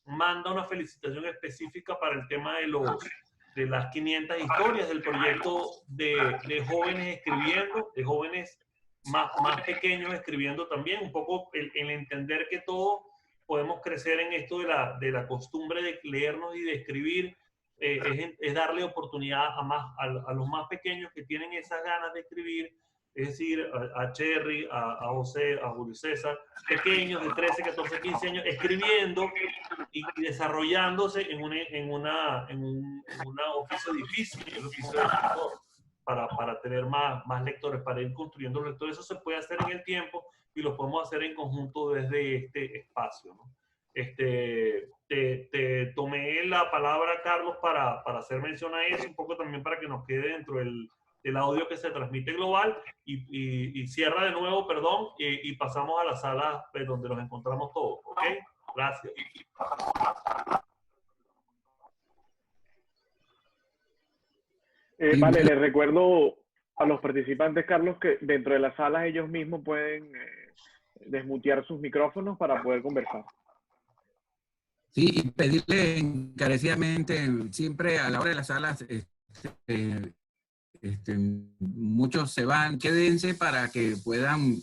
Manda una felicitación específica para el tema de las 500 historias del proyecto de jóvenes escribiendo, de jóvenes más pequeños escribiendo también, un poco el entender que todos podemos crecer en esto de la costumbre de leernos y de escribir, es darle oportunidad a los más pequeños que tienen esas ganas de escribir, es decir, a Cherry, a José, a Julio César, pequeños de 13, 14, 15 años, escribiendo y desarrollándose en un oficio difícil, el oficio de escritor, para tener más lectores, para ir construyendo lectores. Eso se puede hacer en el tiempo y lo podemos hacer en conjunto desde este espacio, ¿no? Te tomé la palabra, Carlos, para hacer mención a eso, un poco también para que nos quede dentro del audio que se transmite global y cierra de nuevo, perdón, y pasamos a la sala donde nos encontramos todos, ¿ok? Gracias. Vale, les recuerdo a los participantes, Carlos, que dentro de las salas ellos mismos pueden desmutear sus micrófonos para poder conversar. Sí, y pedirle encarecidamente, siempre a la hora de las salas, muchos se van, quédense para que puedan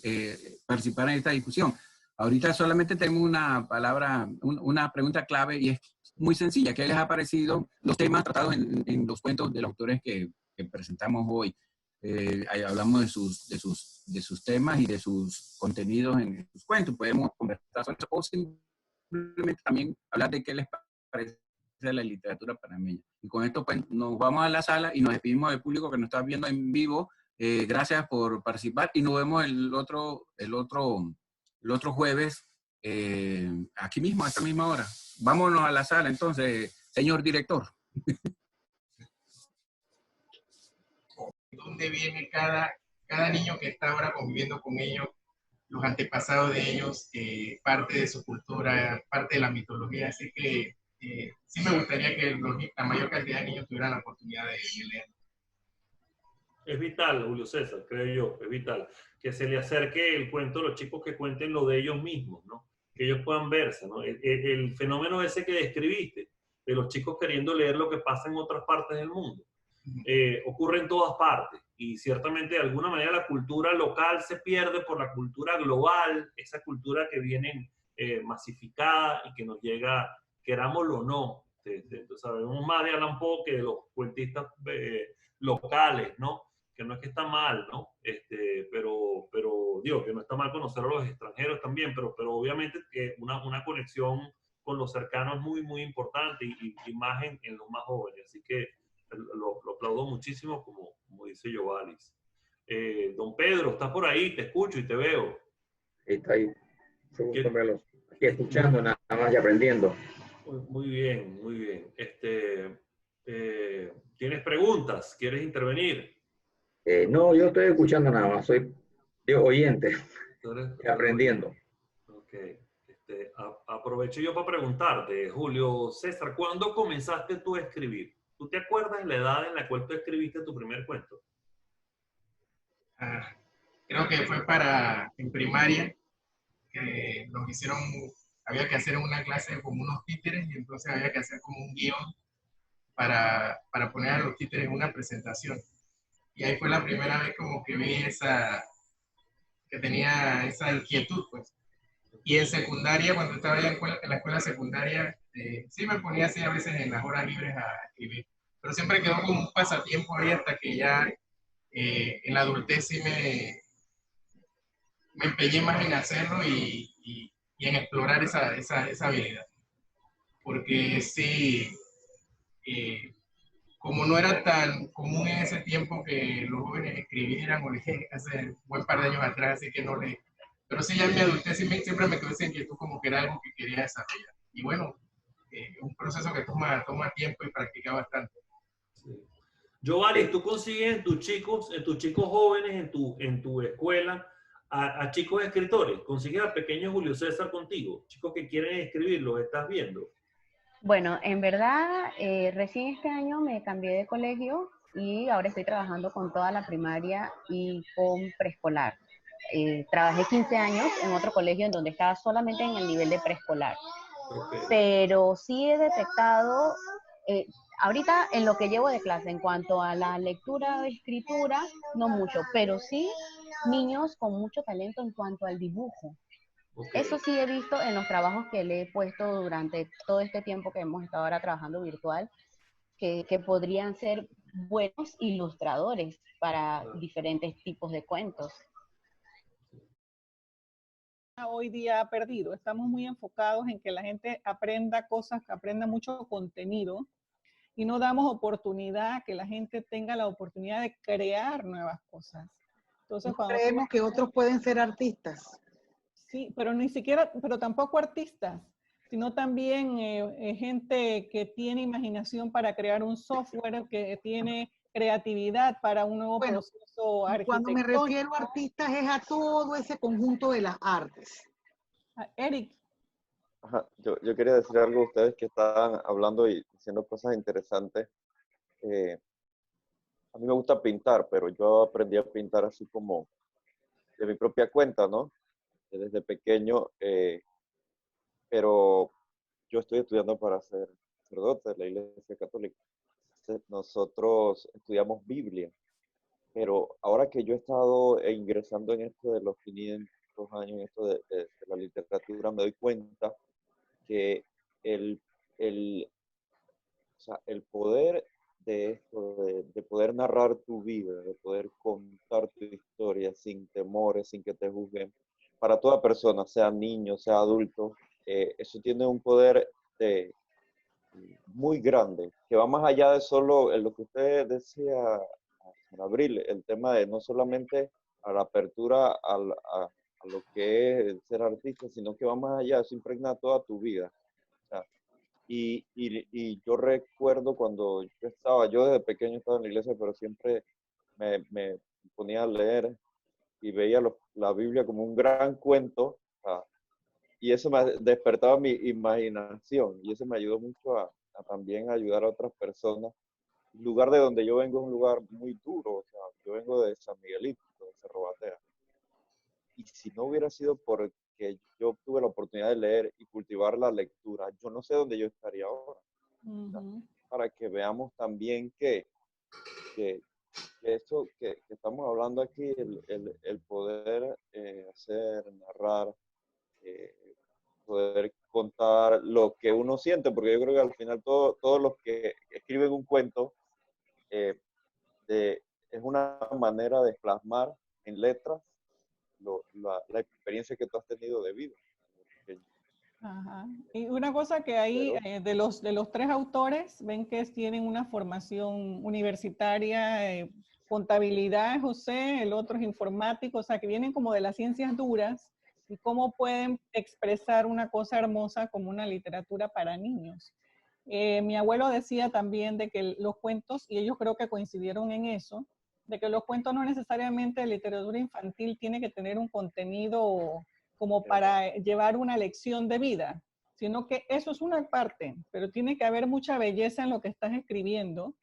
participar en esta discusión. Ahorita solamente tengo una pregunta clave y es muy sencilla. ¿Qué les ha parecido los temas tratados en los cuentos de los autores que presentamos hoy? Hablamos de sus temas y de sus contenidos en sus cuentos. Podemos conversar sobre eso o simplemente también hablar de qué les parece la literatura panameña. Y con esto pues nos vamos a la sala y nos despedimos del público que nos está viendo en vivo. Gracias por participar y nos vemos el otro jueves aquí mismo, a esta misma hora. Vámonos a la sala entonces, señor director. ¿Dónde viene cada niño que está ahora conviviendo con ellos, los antepasados de ellos, parte de su cultura, parte de la mitología? Así que sí me gustaría que la mayor cantidad de niños tuvieran la oportunidad de leer. Es vital, Julio César, creo yo, es vital que se le acerque el cuento a los chicos, que cuenten lo de ellos mismos, ¿no? Que ellos puedan verse, ¿no? El fenómeno ese que describiste, de los chicos queriendo leer lo que pasa en otras partes del mundo. ocurre en todas partes. Y ciertamente de alguna manera la cultura local se pierde por la cultura global, esa cultura que viene masificada y que nos llega, querámoslo o no. Sabemos más de Allan Poe que de los cuentistas locales, ¿no? Que no es que está mal, ¿no? Pero digo, que no está mal conocer a los extranjeros también, pero obviamente que una conexión con los cercanos es muy, muy importante y más en los más jóvenes. Así que lo aplaudo muchísimo, como dice Jovalis. Don Pedro, estás por ahí, te escucho y te veo. Está ahí, segundo Melo. Aquí escuchando nada más y aprendiendo. Muy bien, muy bien. ¿Tienes preguntas? ¿Quieres intervenir? No, yo estoy escuchando nada más, soy oyente, aprendiendo. Ok. Aprovecho yo para preguntarte, Julio César, ¿cuándo comenzaste tú a escribir? ¿Tú te acuerdas la edad en la cual tú escribiste tu primer cuento? Creo que fue en primaria, que nos hicieron, había que hacer una clase como unos títeres, y entonces había que hacer como un guión para poner a los títeres en una presentación. Y ahí fue la primera vez como que vi que tenía esa inquietud, pues. Y en secundaria, cuando estaba ya en la escuela secundaria, sí me ponía así a veces en las horas libres a escribir. Pero siempre quedó como un pasatiempo ahí hasta que ya en la adultez sí me empeñé más en hacerlo y en explorar esa habilidad. Porque sí, como no era tan común en ese tiempo que los jóvenes escribieran o leyeran hace un buen par de años atrás, así que no leí. Pero sí, ya en mi adultez siempre me quedó esa inquietud como que era algo que quería desarrollar. Y bueno, un proceso que toma tiempo y practica bastante. Sí. Giovanni, ¿tú consigues en tus chicos jóvenes en tu escuela a chicos escritores? ¿Consigues a pequeño Julio César contigo? Chicos que quieren escribir, ¿los estás viendo? Bueno, en verdad, recién este año me cambié de colegio y ahora estoy trabajando con toda la primaria y con preescolar. Trabajé 15 años en otro colegio en donde estaba solamente en el nivel de preescolar. Okay. Pero sí he detectado, ahorita en lo que llevo de clase, en cuanto a la lectura o escritura, no mucho, pero sí niños con mucho talento en cuanto al dibujo. Okay. Eso sí he visto en los trabajos que le he puesto durante todo este tiempo que hemos estado ahora trabajando virtual, que podrían ser buenos ilustradores para diferentes tipos de cuentos. Hoy día ha perdido. Estamos muy enfocados en que la gente aprenda cosas, que aprenda mucho contenido y no damos oportunidad a que la gente tenga la oportunidad de crear nuevas cosas. Entonces, no creemos que otros pueden ser artistas. Sí, pero ni siquiera, pero tampoco artistas, sino también gente que tiene imaginación para crear un software, que tiene creatividad para un nuevo proceso arquitectónico. Cuando me refiero a artistas es a todo ese conjunto de las artes. Eric. Ajá, yo quería decir algo a ustedes que estaban hablando y diciendo cosas interesantes. A mí me gusta pintar, pero yo aprendí a pintar así como de mi propia cuenta, ¿no? Desde pequeño, pero yo estoy estudiando para ser sacerdote de la Iglesia Católica. Nosotros estudiamos Biblia, pero ahora que yo he estado ingresando en esto de los 500 años, en esto de la literatura, me doy cuenta que el poder de esto, de poder narrar tu vida, de poder contar tu historia sin temores, sin que te juzguen, para toda persona, sea niño, sea adulto, eso tiene un poder muy grande, que va más allá de solo lo que usted decía, Abril, el tema de no solamente a la apertura a lo que es ser artista, sino que va más allá, eso impregna toda tu vida. O sea, y yo recuerdo cuando yo desde pequeño estaba en la iglesia, pero siempre me ponía a leer y veía la Biblia como un gran cuento, y eso me despertaba mi imaginación, y eso me ayudó mucho a también ayudar a otras personas. El lugar de donde yo vengo es un lugar muy duro, o sea, yo vengo de San Miguelito, de Cerro Batea. Y si no hubiera sido porque yo tuve la oportunidad de leer y cultivar la lectura, yo no sé dónde yo estaría ahora. Para que veamos también que que eso que estamos hablando aquí, el poder hacer, narrar, poder contar lo que uno siente, porque yo creo que al final todos los que escriben un cuento es una manera de plasmar en letras la experiencia que tú has tenido de vida. Ajá. Y una cosa que hay de los 3 autores, ven que tienen una formación universitaria, contabilidad, José, el otro es informático, o sea, que vienen como de las ciencias duras y cómo pueden expresar una cosa hermosa como una literatura para niños. Mi abuelo decía también de que los cuentos, y ellos creo que coincidieron en eso, de que los cuentos no necesariamente de literatura infantil tiene que tener un contenido como para llevar una lección de vida, sino que eso es una parte, pero tiene que haber mucha belleza en lo que estás escribiendo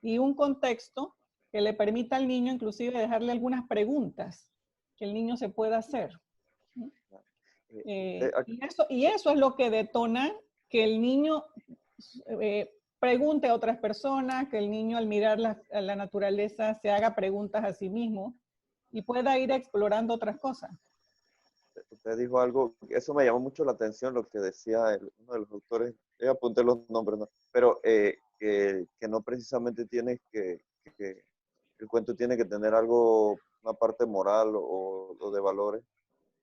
y un contexto que le permita al niño inclusive dejarle algunas preguntas que el niño se pueda hacer. Y eso es lo que detona que el niño pregunte a otras personas, que el niño al mirar la naturaleza se haga preguntas a sí mismo y pueda ir explorando otras cosas. Usted dijo algo, eso me llamó mucho la atención, lo que decía uno de los autores, apunté los nombres, ¿no? Pero que no precisamente tienes el cuento tiene que tener algo, una parte moral o de valores,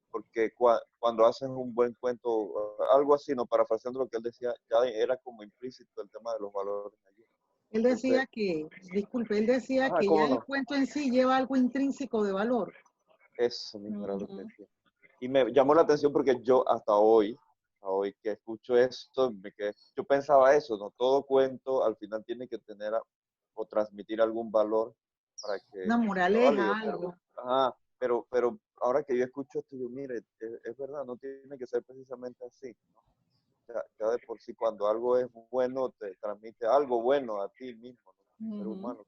porque cuando haces un buen cuento, algo así, no parafraseando lo que él decía, ya era como implícito el tema de los valores allí. Él decía que, disculpe, él decía que ya el cuento en sí lleva algo intrínseco de valor. Eso mismo era lo que decía. Y me llamó la atención porque yo hasta hoy que escucho esto, yo pensaba eso, ¿no? Todo cuento al final tiene que tener o transmitir algún valor para que... Una moraleja, algo. Ajá, pero ahora que yo escucho esto, yo, mire, es verdad, no tiene que ser precisamente así, ¿no? Ya de por sí, cuando algo es bueno, te transmite algo bueno a ti mismo, ¿no? Ser humano.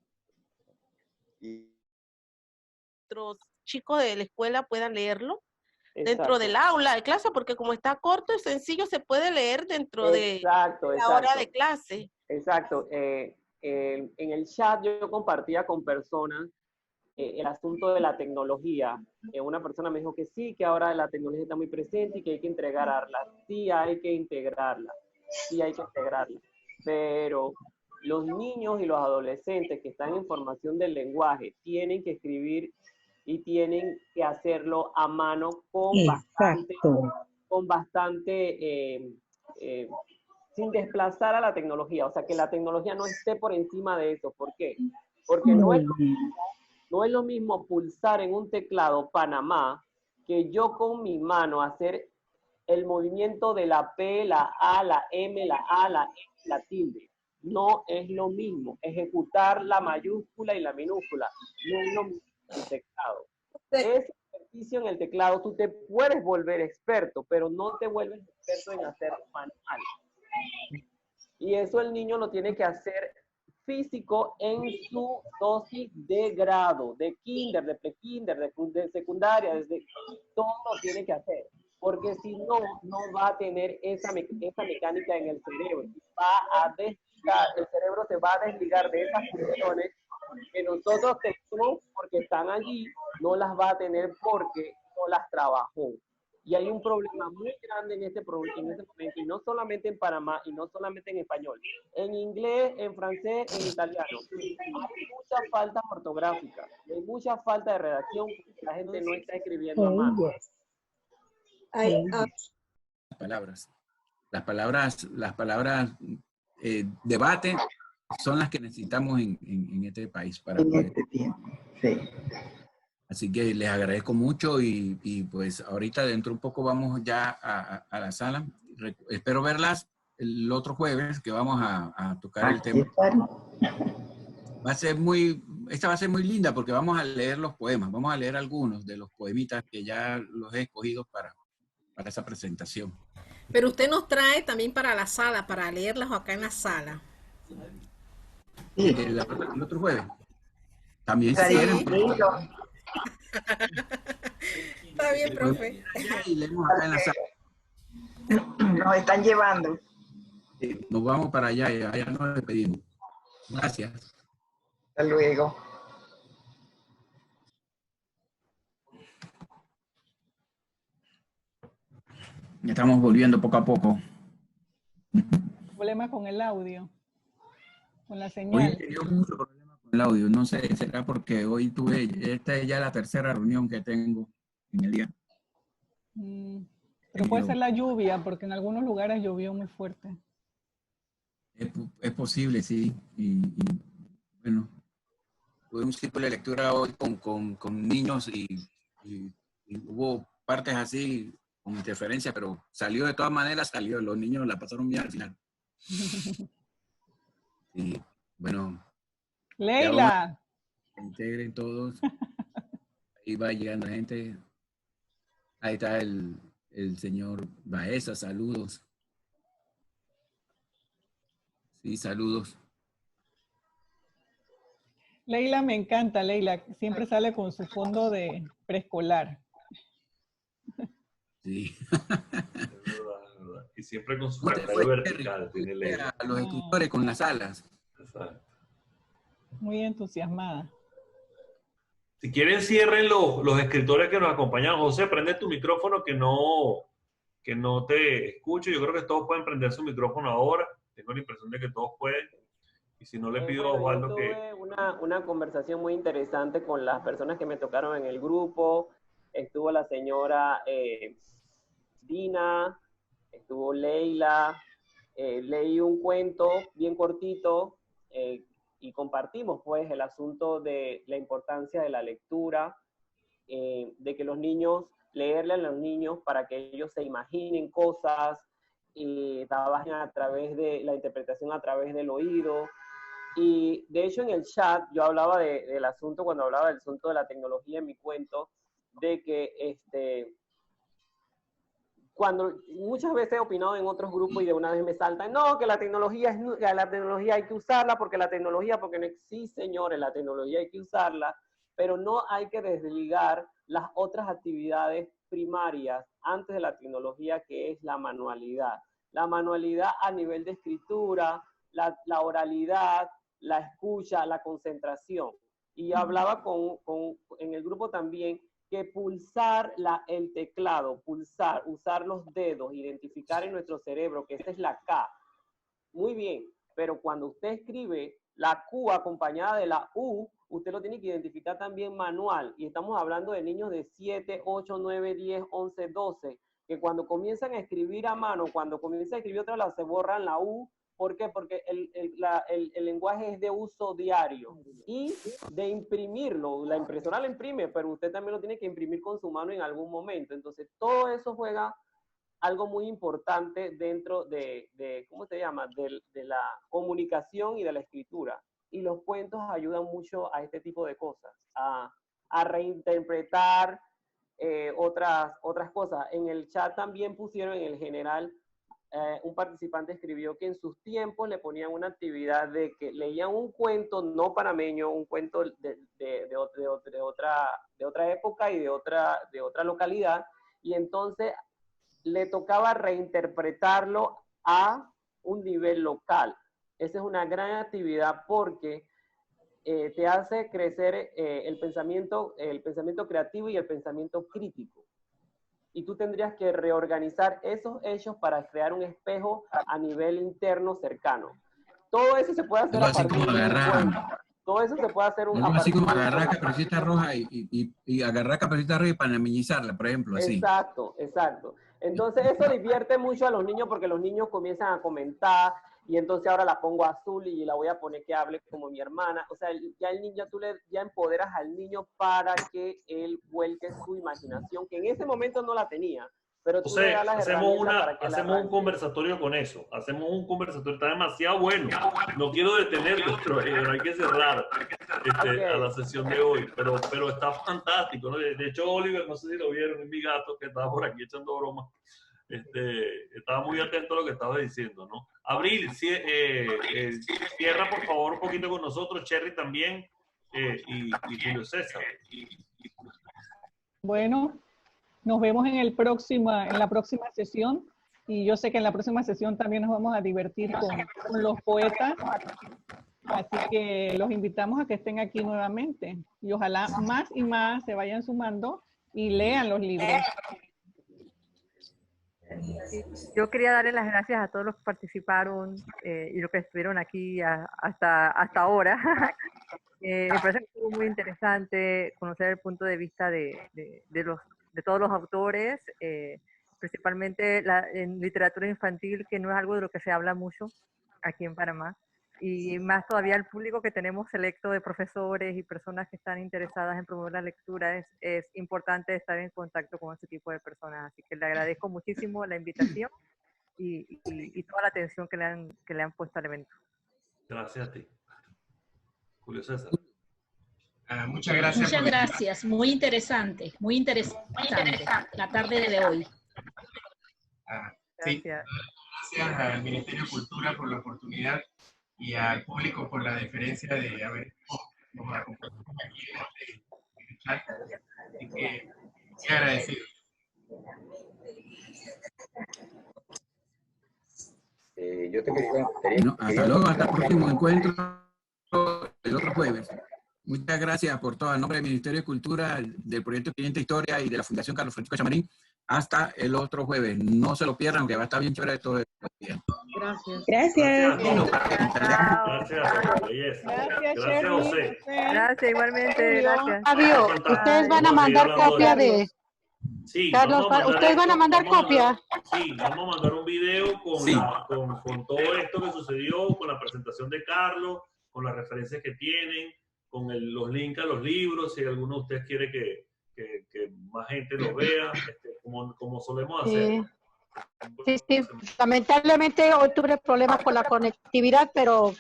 Y nuestros chicos de la escuela puedan leerlo. Exacto. Dentro del aula de clase, porque como está corto y sencillo, se puede leer dentro de la hora de clase. Exacto. En el chat yo compartía con personas el asunto de la tecnología. Una persona me dijo que sí, que ahora la tecnología está muy presente y que hay que integrarla. Sí hay que integrarla. Sí hay que integrarla. Pero los niños y los adolescentes que están en formación del lenguaje tienen que escribir y tienen que hacerlo a mano con bastante sin desplazar a la tecnología. O sea, que la tecnología no esté por encima de eso. ¿Por qué? Porque no es lo mismo pulsar en un teclado Panamá que yo con mi mano hacer el movimiento de la P, la A, la M, la A, la X, la tilde. No es lo mismo. Ejecutar la mayúscula y la minúscula. No es lo mismo el teclado. Ese ejercicio en el teclado tú te puedes volver experto, pero no te vuelves experto en hacer manual. Y eso el niño lo tiene que hacer físico en su dosis de grado, de kinder, de pre-kinder, de secundaria, desde todo lo tiene que hacer. Porque si no, no va a tener esa mecánica en el cerebro. Va a desligar, el cerebro se va a desligar de esas funciones que nosotros tenemos porque están allí, no las va a tener porque no las trabajó. Y hay un problema muy grande en este momento, y no solamente en Panamá, y no solamente en español, en inglés, en francés, en italiano. Hay mucha falta ortográfica, hay mucha falta de redacción, porque la gente no está escribiendo a mano. Las palabras debate son las que necesitamos en este país para poder. Este tiempo, sí. Así que les agradezco mucho y pues ahorita dentro un poco vamos ya a la sala. Espero verlas el otro jueves que vamos a tocar el tema. Esta va a ser muy linda porque vamos a leer los poemas, vamos a leer algunos de los poemitas que ya los he escogido para esa presentación. Pero usted nos trae también para la sala, para leerlas acá en la sala. El otro jueves. También si quieren. Está bien, profe. Y leemos acá en la sala. Nos están llevando. Nos vamos para allá y allá nos despedimos. Gracias. Hasta luego. Ya estamos volviendo poco a poco. Problema con el audio, con la Hoy señal. he tenido mucho problema con el audio. No sé, será porque hoy esta es ya la tercera reunión que tengo en el día. Pero puede ser la lluvia, porque en algunos lugares llovió muy fuerte. Es posible, sí. Y bueno, tuve un círculo de lectura hoy con niños y hubo partes así con interferencia, pero salió de todas maneras, salió. Los niños la pasaron bien al final. Y bueno. Leila. Se integren todos. Ahí va llegando la gente. Ahí está el señor Baeza, saludos. Sí, saludos. Leila me encanta, Leila. Siempre sale con su fondo de preescolar. Sí. Es verdad. Y siempre con su pantalla vertical. Tiene Leila. A los escritores con las alas. Exacto. Muy entusiasmada. Si quieren, cierren los escritores que nos acompañan. José, prende tu micrófono que no te escucho. Yo creo que todos pueden prender su micrófono ahora. Tengo la impresión de que todos pueden. Y si no, le pido a Osvaldo que... Tuve una conversación muy interesante con las personas que me tocaron en el grupo. Estuvo la señora Dina, estuvo Leila. Leí un cuento bien cortito y compartimos pues el asunto de la importancia de la lectura, de que los niños, leerle a los niños para que ellos se imaginen cosas, trabajen a través de la interpretación a través del oído. Y de hecho en el chat yo hablaba del asunto, cuando hablaba del asunto de la tecnología en mi cuento, de que cuando muchas veces he opinado en otros grupos y de una vez me saltan, no, que la tecnología hay que usarla porque no existe, señores, la tecnología hay que usarla, pero no hay que desligar las otras actividades primarias antes de la tecnología, que es la manualidad. La manualidad a nivel de escritura, la oralidad, la escucha, la concentración. Y hablaba en el grupo también que pulsar el teclado, usar los dedos, identificar en nuestro cerebro que esa es la K. Muy bien, pero cuando usted escribe la Q acompañada de la U, usted lo tiene que identificar también manual. Y estamos hablando de niños de 7, 8, 9, 10, 11, 12, que cuando comienzan a escribir a mano, cuando comienzan a escribir otra vez, se borran la U. ¿Por qué? Porque el lenguaje es de uso diario y de imprimirlo. La impresora lo imprime, pero usted también lo tiene que imprimir con su mano en algún momento. Entonces, todo eso juega algo muy importante dentro ¿cómo se llama? De la comunicación y de la escritura. Y los cuentos ayudan mucho a este tipo de cosas, a reinterpretar otras cosas. En el chat también pusieron en el general, un participante escribió que en sus tiempos le ponían una actividad de que leían un cuento no panameño, un cuento de otra época y de otra localidad, y entonces le tocaba reinterpretarlo a un nivel local. Esa es una gran actividad porque te hace crecer el pensamiento creativo y el pensamiento crítico. Y tú tendrías que reorganizar esos hechos para crear un espejo a nivel interno cercano. Todo eso se puede hacer a partir de un cuento. Todo eso se puede hacer así como agarrar Caperucita Roja y agarrar Caperucita Roja y panameñizarla, por ejemplo, así. Exacto, exacto. Entonces eso divierte mucho a los niños porque los niños comienzan a comentar y entonces ahora la pongo azul y la voy a poner que hable como mi hermana. O sea, ya el niño, ya empoderas al niño para que él vuelque su imaginación, que en ese momento no la tenía. Pero tú le das las hacemos un conversatorio con eso. Hacemos un conversatorio, está demasiado bueno. No quiero detenerlo, pero hay que cerrar a la sesión de hoy. Pero está fantástico, ¿no? De hecho, Oliver, no sé si lo vieron, es mi gato que estaba por aquí echando bromas. Estaba muy atento a lo que estaba diciendo, ¿no? Abril, cierra por favor un poquito con nosotros, Cherry también, y Julio César. Bueno, nos vemos en la próxima sesión, y yo sé que en la próxima sesión también nos vamos a divertir con los poetas. Así que los invitamos a que estén aquí nuevamente y ojalá más y más se vayan sumando y lean los libros. Yo quería darle las gracias a todos los que participaron y los que estuvieron aquí hasta ahora. Me parece que estuvo muy interesante conocer el punto de vista de todos los autores, principalmente en literatura infantil, que no es algo de lo que se habla mucho aquí en Panamá, y más todavía el público que tenemos selecto de profesores y personas que están interesadas en promover la lectura. Es importante estar en contacto con ese tipo de personas, así que le agradezco muchísimo la invitación y toda la atención que le han puesto al evento. Gracias a ti. Julio César. Muchas gracias. Muchas gracias, muy interesante la tarde de hoy. Sí, gracias al Ministerio de Cultura por la oportunidad y al público por la deferencia de haber nos acompañado aquí en este chat. Así que muy agradecido. Yo te quería... Bueno, hasta luego, hasta el próximo encuentro el otro jueves. Muchas gracias por todo. En nombre del Ministerio de Cultura, del Proyecto Cliente Historia y de la Fundación Carlos Francisco Chamarín, hasta el otro jueves. No se lo pierdan, que va a estar bien chévere todo el día. Gracias. Gracias. Gracias, José. Gracias, igualmente. Gracias. Fabio, ustedes van a mandar copia de... Sí, Carlos, ¿ustedes van a mandar copia? Sí, vamos a mandar un video con todo esto que sucedió, con la presentación de Carlos, con las referencias que tienen, con los links a los libros, si alguno de ustedes quiere que más gente los vea, como solemos hacer. Sí. Lamentablemente hoy tuve problemas con la conectividad, pero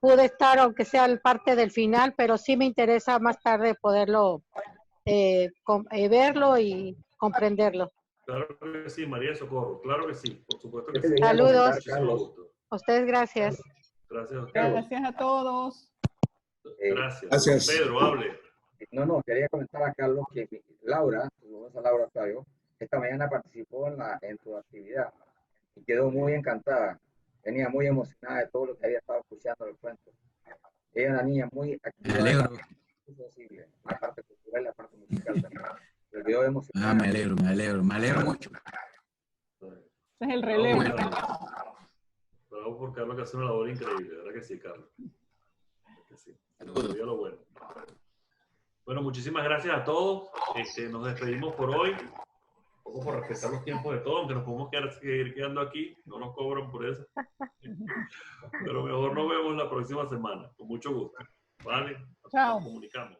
pude estar, aunque sea parte del final, pero sí me interesa más tarde poderlo verlo y comprenderlo. Claro que sí, María Socorro, claro que sí, por supuesto que sí. Saludos. A ustedes, gracias. Gracias a ustedes. Gracias a todos. Gracias. Pedro, hable. No, quería comentar a Carlos que Laura Octavio, esta mañana participó en tu actividad y quedó muy encantada. Venía muy emocionada de todo lo que había estado escuchando el cuento. Ella es una niña muy activa, muy sensible, la parte cultural y la parte musical también. Pero quedó emocionada. Me alegro mucho. Es el relevo. Bravo por Carlos, que hace una labor increíble, ¿verdad que sí, Carlos? Que sí. Lo bueno. Bueno, muchísimas gracias a todos. Nos despedimos por hoy. Un poco por respetar los tiempos de todos, aunque nos podemos seguir quedando aquí. No nos cobran por eso. Pero mejor nos vemos la próxima semana. Con mucho gusto. ¿Vale? Chao. Nos comunicamos.